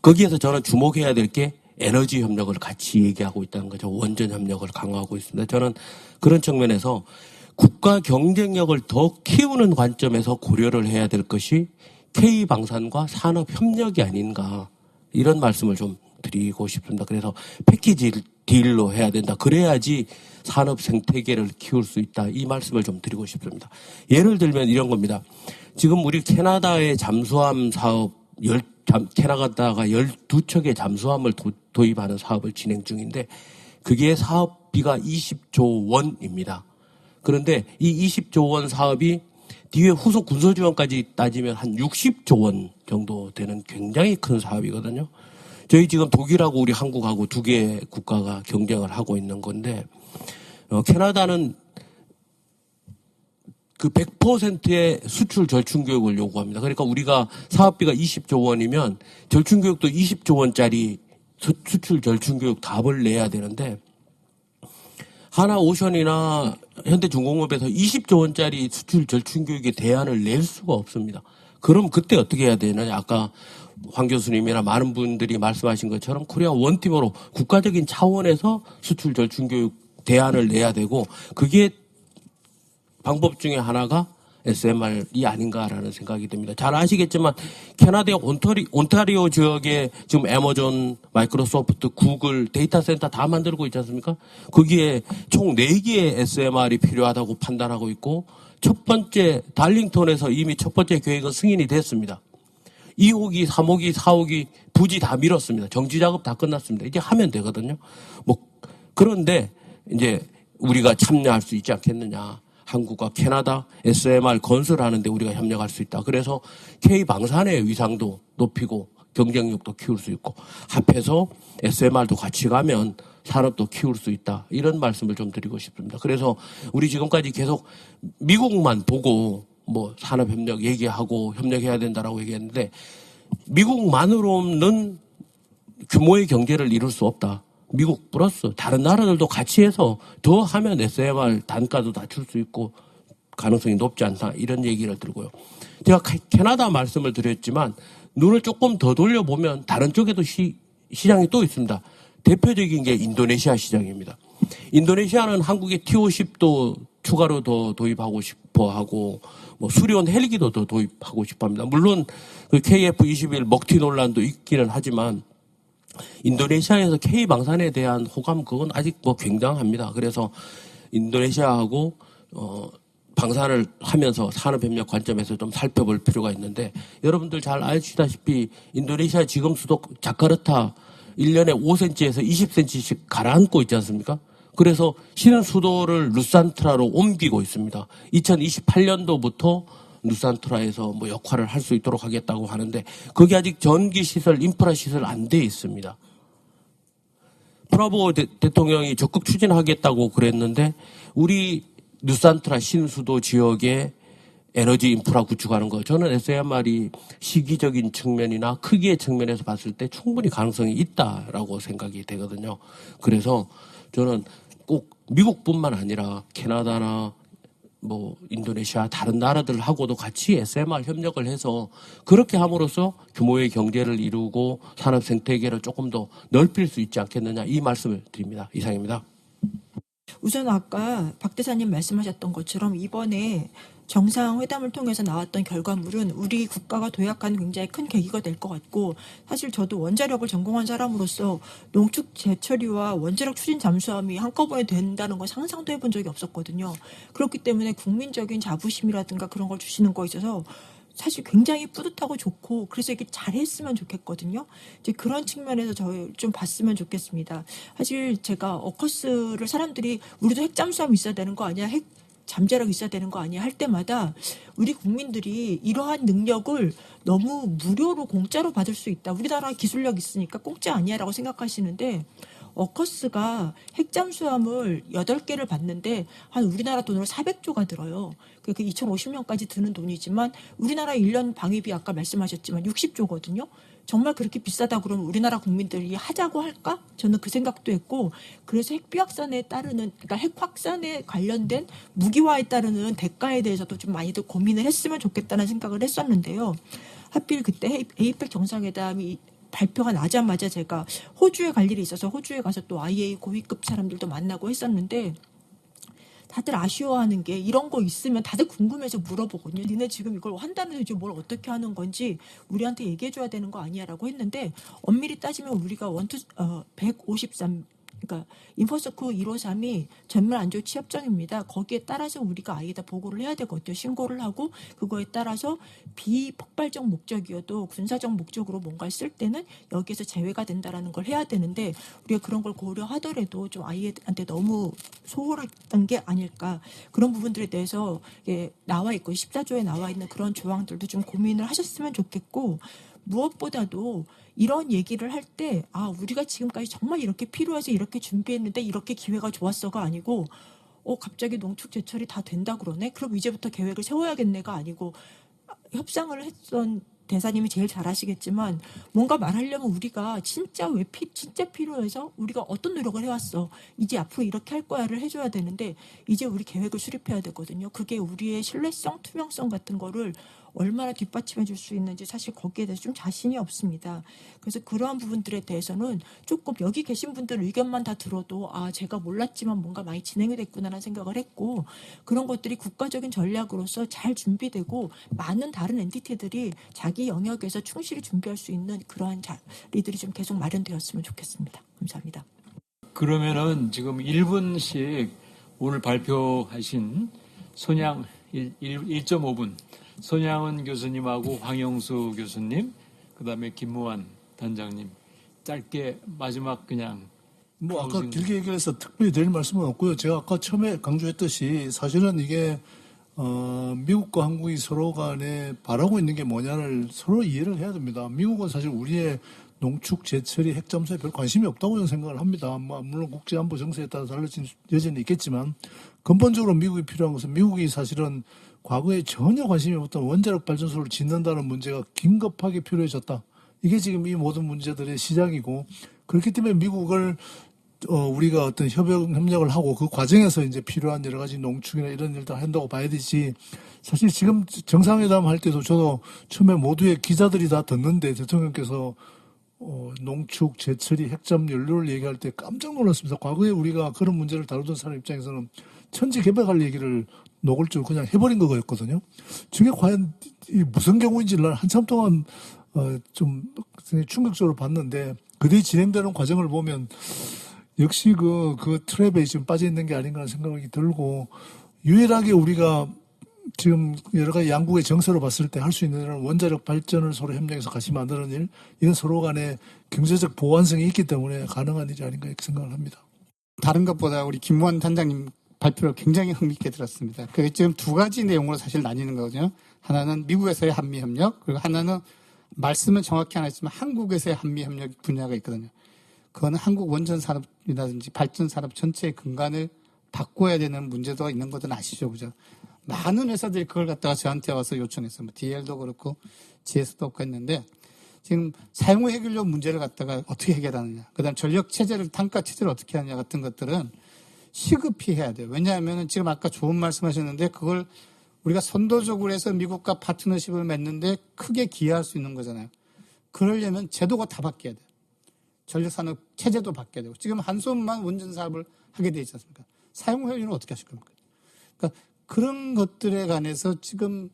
거기에서 저는 주목해야 될 게 에너지 협력을 같이 얘기하고 있다는 거죠. 원전 협력을 강화하고 있습니다. 저는 그런 측면에서 국가 경쟁력을 더 키우는 관점에서 고려를 해야 될 것이 K방산과 산업협력이 아닌가 이런 말씀을 좀 드리고 싶습니다. 그래서 패키지 딜로 해야 된다. 그래야지 산업 생태계를 키울 수 있다. 이 말씀을 좀 드리고 싶습니다. 예를 들면 이런 겁니다. 지금 우리 캐나다의 잠수함 사업, 캐나다가 12척의 잠수함을 도입하는 사업을 진행 중인데 그게 사업비가 20조 원입니다. 그런데 이 20조 원 사업이 뒤에 후속 군소 지원까지 따지면 한 60조 원 정도 되는 굉장히 큰 사업이거든요. 저희 지금 독일하고 우리 한국하고 두 개의 국가가 경쟁을 하고 있는 건데 캐나다는 그 100%의 수출 절충 교육을 요구합니다. 그러니까 우리가 사업비가 20조 원이면 절충 교육도 20조 원짜리 수출 절충 교육 답을 내야 되는데 하나오션이나 현대중공업에서 20조 원짜리 수출 절충 교육의 대안을 낼 수가 없습니다. 그럼 그때 어떻게 해야 되느냐? 아까 황 교수님이나 많은 분들이 말씀하신 것처럼 코리아 원팀으로 국가적인 차원에서 수출 절충 교육 대안을 내야 되고 그게 방법 중에 하나가 SMR이 아닌가라는 생각이 듭니다. 잘 아시겠지만 캐나다의 온타리오 지역에 지금 애마존, 마이크로소프트, 구글 데이터 센터 다 만들고 있지 않습니까? 거기에 총 4개의 SMR이 필요하다고 판단하고 있고 첫 번째 달링턴에서 이미 첫 번째 계획은 승인이 됐습니다. 2호기, 3호기, 4호기 부지 다 밀었습니다. 정지 작업 다 끝났습니다. 이제 하면 되거든요. 그런데 이제 우리가 참여할 수 있지 않겠느냐. 한국과 캐나다 SMR 건설하는데 우리가 협력할 수 있다. 그래서 K방산의 위상도 높이고 경쟁력도 키울 수 있고 합해서 SMR도 같이 가면 산업도 키울 수 있다. 이런 말씀을 좀 드리고 싶습니다. 그래서 우리 지금까지 계속 미국만 보고 산업협력 얘기하고 협력해야 된다라고 얘기했는데 미국만으로는 규모의 경제를 이룰 수 없다. 미국 플러스 다른 나라들도 같이 해서 더 하면 SMR 단가도 낮출 수 있고 가능성이 높지 않다. 이런 얘기를 들고요. 제가 캐나다 말씀을 드렸지만 눈을 조금 더 돌려보면 다른 쪽에도 시장이 또 있습니다. 대표적인 게 인도네시아 시장입니다. 인도네시아는 한국의 T50도 추가로 더 도입하고 싶어 하고 수리온 헬기도 더 도입하고 싶어 합니다. 물론 그 KF-21 먹튀 논란도 있기는 하지만 인도네시아에서 K방산에 대한 호감 그건 아직 굉장합니다. 그래서 인도네시아하고 방산을 하면서 산업협력 관점에서 좀 살펴볼 필요가 있는데 여러분들 잘 아시다시피 인도네시아 지금 수도 자카르타 1년에 5cm에서 20cm씩 가라앉고 있지 않습니까? 그래서 신수도를 누산트라로 옮기고 있습니다. 2028년도부터 누산트라에서 역할을 할 수 있도록 하겠다고 하는데 거기 아직 전기시설, 인프라시설 안 돼 있습니다. 프라보 대통령이 적극 추진하겠다고 그랬는데 우리 누산트라 신수도 지역에 에너지 인프라 구축하는 거 저는 SMR이 시기적인 측면이나 크기의 측면에서 봤을 때 충분히 가능성이 있다라고 생각이 되거든요. 그래서 저는 꼭 미국뿐만 아니라 캐나다나 인도네시아 다른 나라들하고도 같이 SMR 협력을 해서 그렇게 함으로써 규모의 경제를 이루고 산업 생태계를 조금 더 넓힐 수 있지 않겠느냐 이 말씀을 드립니다. 이상입니다. 우선 아까 박 대사님 말씀하셨던 것처럼 이번에 정상회담을 통해서 나왔던 결과물은 우리 국가가 도약하는 굉장히 큰 계기가 될 것 같고 사실 저도 원자력을 전공한 사람으로서 농축 재처리와 원자력 추진 잠수함이 한꺼번에 된다는 건 상상도 해본 적이 없었거든요. 그렇기 때문에 국민적인 자부심이라든가 그런 걸 주시는 거에 있어서 사실 굉장히 뿌듯하고 좋고 그래서 이게 잘했으면 좋겠거든요. 이제 그런 측면에서 저희 좀 봤으면 좋겠습니다. 사실 제가 어커스를 사람들이 우리도 핵 잠수함 있어야 되는 거 아니야? 핵 잠재력 있어야 되는 거 아니야? 할 때마다 우리 국민들이 이러한 능력을 너무 무료로 공짜로 받을 수 있다. 우리나라 기술력 있으니까 공짜 아니야라고 생각하시는데 어커스가 핵잠수함을 8개를 받는데 한 우리나라 돈으로 400조가 들어요. 그게 2050년까지 드는 돈이지만 우리나라 1년 방위비 아까 말씀하셨지만 60조거든요. 정말 그렇게 비싸다 그러면 우리나라 국민들이 하자고 할까? 저는 그 생각도 했고 그래서 핵비확산에 따르는 그러니까 핵 확산에 관련된 무기화에 따르는 대가에 대해서도 좀 많이들 고민을 했으면 좋겠다는 생각을 했었는데요. 하필 그때 에이펙 정상회담이 발표가 나자마자 제가 호주에 갈 일이 있어서 호주에 가서 또 IA 고위급 사람들도 만나고 했었는데 다들 아쉬워하는 게 이런 거 있으면 다들 궁금해서 물어보거든요. 니네 지금 이걸 한다면서 지금 뭘 어떻게 하는 건지 우리한테 얘기해줘야 되는 거 아니야라고 했는데 엄밀히 따지면 우리가 153 그러니까 인포서크 153이 전면 안전 취업장입니다. 거기에 따라서 우리가 아이에다 보고를 해야 되거든요. 신고를 하고 그거에 따라서 비폭발적 목적이어도 군사적 목적으로 뭔가를 쓸 때는 여기에서 제외가 된다라는 걸 해야 되는데 우리가 그런 걸 고려하더라도 좀 아이한테 너무 소홀했던 게 아닐까. 그런 부분들에 대해서 나와 있고 14조에 나와 있는 그런 조항들도 좀 고민을 하셨으면 좋겠고 무엇보다도 이런 얘기를 할 때 우리가 지금까지 정말 이렇게 필요해서 이렇게 준비했는데 이렇게 기회가 좋았어가 아니고 갑자기 농축 제철이 다 된다 그러네. 그럼 이제부터 계획을 세워야겠네가 아니고 협상을 했던 대사님이 제일 잘 아시겠지만 뭔가 말하려면 우리가 진짜 진짜 필요해서 우리가 어떤 노력을 해왔어. 이제 앞으로 이렇게 할 거야를 해줘야 되는데 이제 우리 계획을 수립해야 되거든요. 그게 우리의 신뢰성, 투명성 같은 거를 얼마나 뒷받침해 줄 수 있는지 사실 거기에 대해서 좀 자신이 없습니다. 그래서 그러한 부분들에 대해서는 조금 여기 계신 분들 의견만 다 들어도 제가 몰랐지만 뭔가 많이 진행이 됐구나라는 생각을 했고 그런 것들이 국가적인 전략으로서 잘 준비되고 많은 다른 엔티티들이 자기 영역에서 충실히 준비할 수 있는 그러한 자리들이 좀 계속 마련되었으면 좋겠습니다. 감사합니다. 그러면은 지금 1분씩 오늘 발표하신 손양 1.5분 손양은 교수님하고 황영수 교수님, 그다음에 김무환 단장님 짧게 마지막 그냥 뭐 아까 길게 얘기해서 특별히 드릴 말씀은 없고요. 제가 아까 처음에 강조했듯이 사실은 이게 미국과 한국이 서로 간에 바라고 있는 게 뭐냐를 서로 이해를 해야 됩니다. 미국은 사실 우리의 농축, 제철이, 핵 잠수에 별 관심이 없다고 저는 생각을 합니다. 물론 국제안보 정세에 따라 달라진 여전히 있겠지만 근본적으로 미국이 필요한 것은 미국이 사실은 과거에 전혀 관심이 없던 원자력 발전소를 짓는다는 문제가 긴급하게 필요해졌다. 이게 지금 이 모든 문제들의 시작이고 그렇기 때문에 미국을 우리가 어떤 협력을 하고 그 과정에서 이제 필요한 여러 가지 농축이나 이런 일들 한다고 봐야 되지. 사실 지금 정상회담 할 때도 저도 처음에 모두의 기자들이 다 듣는데 대통령께서 농축, 제철이, 핵잠 연료를 얘기할 때 깜짝 놀랐습니다. 과거에 우리가 그런 문제를 다루던 사람 입장에서는 천지개벽할 얘기를 노골적으로 그냥 해버린 거였거든요. 저게 과연 무슨 경우인지 난 한참 동안 좀 충격적으로 봤는데 그 뒤에 진행되는 과정을 보면 역시 그 트랩에 지금 빠져 있는 게 아닌가 하는 생각이 들고 유일하게 우리가 지금 여러 가지 양국의 정세로 봤을 때 할 수 있는 일은 원자력 발전을 서로 협력해서 같이 만드는 일, 이건 서로 간에 경제적 보완성이 있기 때문에 가능한 일이 아닌가 이렇게 생각을 합니다. 다른 것보다 우리 김무환 단장님 발표를 굉장히 흥미있게 들었습니다. 그게 지금 두 가지 내용으로 사실 나뉘는 거거든요. 하나는 미국에서의 한미협력, 그리고 하나는 말씀은 정확히 안 했지만 한국에서의 한미협력 분야가 있거든요. 그거는 한국 원전산업이라든지 발전산업 전체의 근간을 바꿔야 되는 문제도 있는 것은 아시죠, 그죠? 많은 회사들이 그걸 갖다가 저한테 와서 요청했어요. DL도 그렇고 GS도 그렇고 했는데 지금 사용후 해결료 문제를 갖다가 어떻게 해결하느냐, 그다음 전력 체제를 단가 체제를 어떻게 하느냐 같은 것들은 시급히 해야 돼요. 왜냐하면 지금 아까 좋은 말씀하셨는데 그걸 우리가 선도적으로 해서 미국과 파트너십을 맺는데 크게 기여할 수 있는 거잖아요. 그러려면 제도가 다 바뀌어야 돼요. 전력산업 체제도 바뀌어야 되고 지금 한손만 원전 사업을 하게 돼 있지 않습니까? 사용 효율은 어떻게 하실 겁니까? 그러니까 그런 것들에 관해서 지금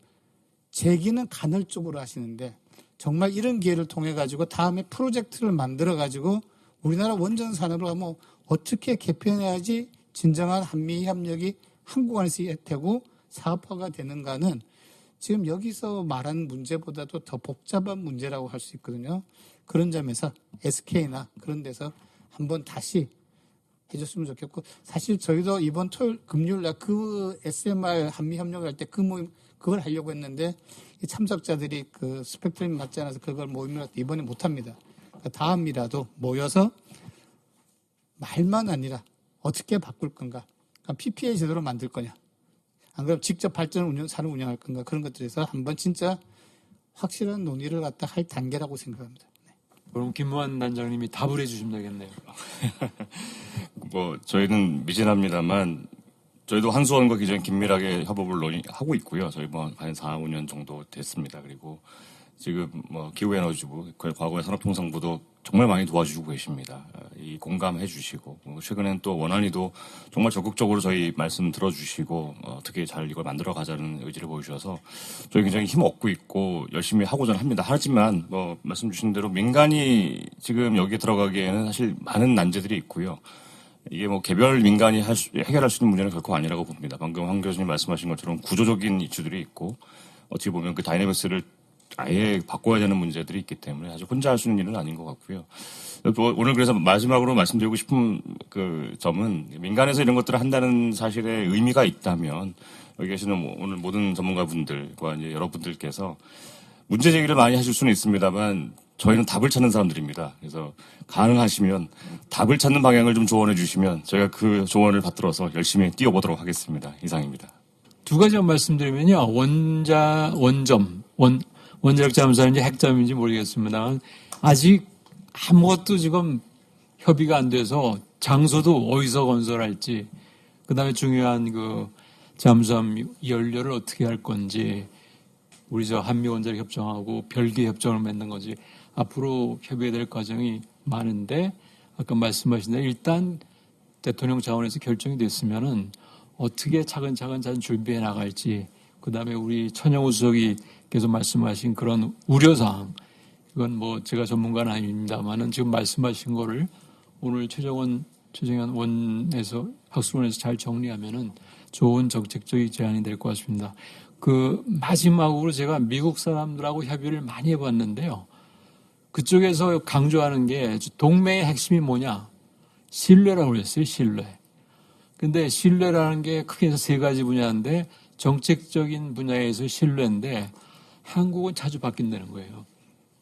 제기는 간헐적으로 하시는데 정말 이런 기회를 통해 가지고 다음에 프로젝트를 만들어 가지고 우리나라 원전 산업을 뭐 어떻게 개편해야지 진정한 한미 협력이 한국 안에서 되고 사업화가 되는가는 지금 여기서 말한 문제보다도 더 복잡한 문제라고 할 수 있거든요. 그런 점에서 SK나 그런 데서 한번 다시 해줬으면 좋겠고 사실 저희도 이번 금요일 날 그 SMR 한미 협력을 할 때 그 모임 그걸 하려고 했는데 참석자들이 그 스펙트럼이 맞지 않아서 그걸 모임을 할 때 이번에 못합니다. 그러니까 다음이라도 모여서 말만 아니라 어떻게 바꿀 건가? 그러니까 PPA 제도로 만들 거냐? 안 그러면 직접 산업 운영할 건가? 그런 것들에서 한번 진짜 확실한 논의를 갖다 할 단계라고 생각합니다. 네. 그럼 김무환 단장님이 답을 해주시면 되겠네요. 저희는 미진합니다만 저희도 한수원과 기존 긴밀하게 협업을 논의하고 있고요. 저희 한 4, 5년 정도 됐습니다. 그리고 지금 뭐 기후에너지부, 과거의 산업통상부도 정말 많이 도와주고 계십니다. 이 공감해 주시고 최근엔 또 원안위도 정말 적극적으로 저희 말씀 들어주시고 어떻게 잘 이걸 만들어 가자는 의지를 보여주셔서 저희 굉장히 힘 얻고 있고 열심히 하고자 합니다. 하지만 뭐 말씀 주신 대로 민간이 지금 여기에 들어가기에는 사실 많은 난제들이 있고요. 이게 뭐 개별 민간이 해결할 수 있는 문제는 결코 아니라고 봅니다. 방금 황 교수님 말씀하신 것처럼 구조적인 이슈들이 있고 어떻게 보면 그 다이내믹스를 아예 바꿔야 되는 문제들이 있기 때문에 아주 혼자 할 수 있는 일은 아닌 것 같고요. 오늘 그래서 마지막으로 말씀드리고 싶은 그 점은 민간에서 이런 것들을 한다는 사실에 의미가 있다면 여기 계시는 오늘 모든 전문가분들과 이제 여러분들께서 문제 제기를 많이 하실 수는 있습니다만 저희는 답을 찾는 사람들입니다. 그래서 가능하시면 답을 찾는 방향을 좀 조언해 주시면 저희가 그 조언을 받들어서 열심히 뛰어보도록 하겠습니다. 이상입니다. 두 가지만 말씀드리면요. 원자력 잠수함인지 핵잠인지 모르겠습니다만 아직 아무것도 지금 협의가 안 돼서 장소도 어디서 건설할지 그다음에 중요한 그 잠수함 연료를 어떻게 할 건지 우리 저 한미원자력 협정하고 별개 협정을 맺는 건지 앞으로 협의해야 될 과정이 많은데 아까 말씀하신 대로 일단 대통령 차원에서 결정이 됐으면은 어떻게 차근차근 잘 준비해 나갈지 그다음에 우리 천영우 수석이 계속 말씀하신 그런 우려사항 이건 뭐 제가 전문가는 아닙니다만은 지금 말씀하신 거를 오늘 최정현 원에서 학술원에서 잘 정리하면은 좋은 정책적인 제안이 될 것 같습니다. 그 마지막으로 제가 미국 사람들하고 협의를 많이 해봤는데요. 그쪽에서 강조하는 게 동맹의 핵심이 뭐냐? 신뢰라고 그랬어요. 신뢰. 근데 신뢰라는 게 크게 해서 세 가지 분야인데 정책적인 분야에서 신뢰인데 한국은 자주 바뀐다는 거예요.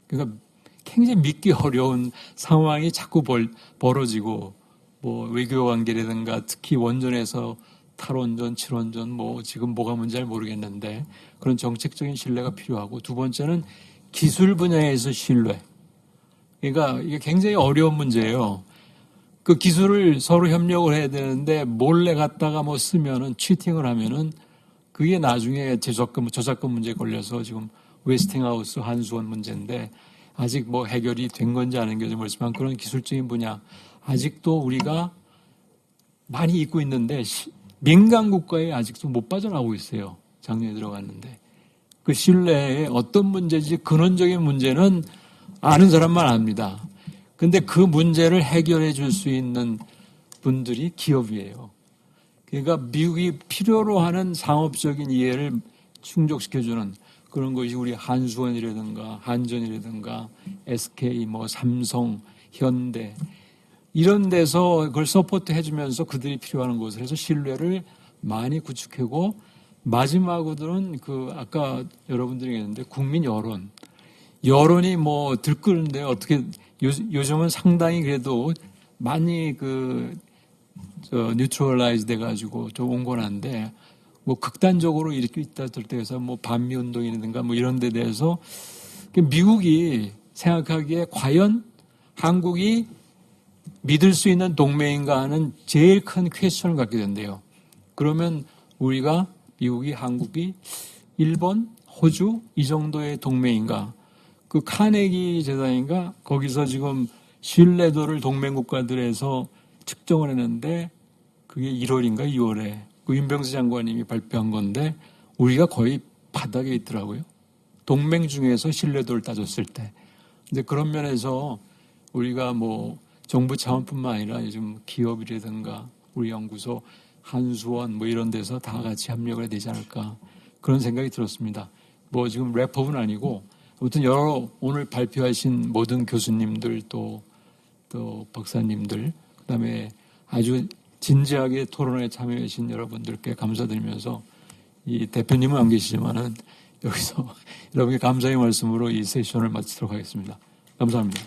그러니까 굉장히 믿기 어려운 상황이 자꾸 벌어지고 뭐 외교 관계라든가 특히 원전에서 탈원전, 칠원전 뭐 지금 뭐가 뭔지 잘 모르겠는데 그런 정책적인 신뢰가 필요하고 두 번째는 기술 분야에서 신뢰. 그러니까 이게 굉장히 어려운 문제예요. 그 기술을 서로 협력을 해야 되는데 몰래 갖다가 뭐 쓰면은 치팅을 하면은 그게 나중에 저작권 문제에 걸려서 지금 웨스팅하우스 한수원 문제인데 아직 뭐 해결이 된 건지 안 된 건지 모르지만 그런 기술적인 분야 아직도 우리가 많이 잊고 있는데 민간 국가에 아직도 못 빠져나오고 있어요. 작년에 들어갔는데 그 신뢰에 어떤 문제지 근원적인 문제는 아는 사람만 압니다. 근데 그 문제를 해결해 줄 수 있는 분들이 기업이에요. 그러니까 미국이 필요로 하는 상업적인 이해를 충족시켜주는 그런 것이 우리 한수원이라든가 한전이라든가 SK, 뭐 삼성, 현대 이런 데서 그걸 서포트 해주면서 그들이 필요하는 것을 해서 신뢰를 많이 구축하고 마지막으로는 그 아까 여러분들이 얘기했는데 국민 여론이 뭐 들끓는데 어떻게 요즘은 상당히 그래도 많이 뉴트럴라이즈 돼가지고 좀 온건한데 뭐 극단적으로 이렇게 있다 들 때에서 뭐 반미 운동이라든가 뭐 이런 데 대해서 미국이 생각하기에 과연 한국이 믿을 수 있는 동맹인가 하는 제일 큰 퀘스천을 갖게 된대요. 그러면 우리가 미국이 한국이 일본, 호주 이 정도의 동맹인가? 그 카네기 재단인가 거기서 지금 신뢰도를 동맹 국가들에서 측정을 했는데 그게 1월인가 2월에 그 윤병수 장관님이 발표한 건데 우리가 거의 바닥에 있더라고요. 동맹 중에서 신뢰도를 따졌을 때. 근데 그런 면에서 우리가 뭐 정부 차원뿐만 아니라 요즘 기업이라든가 우리 연구소, 한수원 뭐 이런 데서 다 같이 협력을 해야 되지 않을까 그런 생각이 들었습니다. 뭐 지금 랩업은 아니고 아무튼 여러 오늘 발표하신 모든 교수님들 또 박사님들 그다음에 아주 진지하게 토론에 참여해 주신 여러분들께 감사드리면서 이 대표님은 안 계시지만은 여기서 여러분께 감사의 말씀으로 이 세션을 마치도록 하겠습니다. 감사합니다.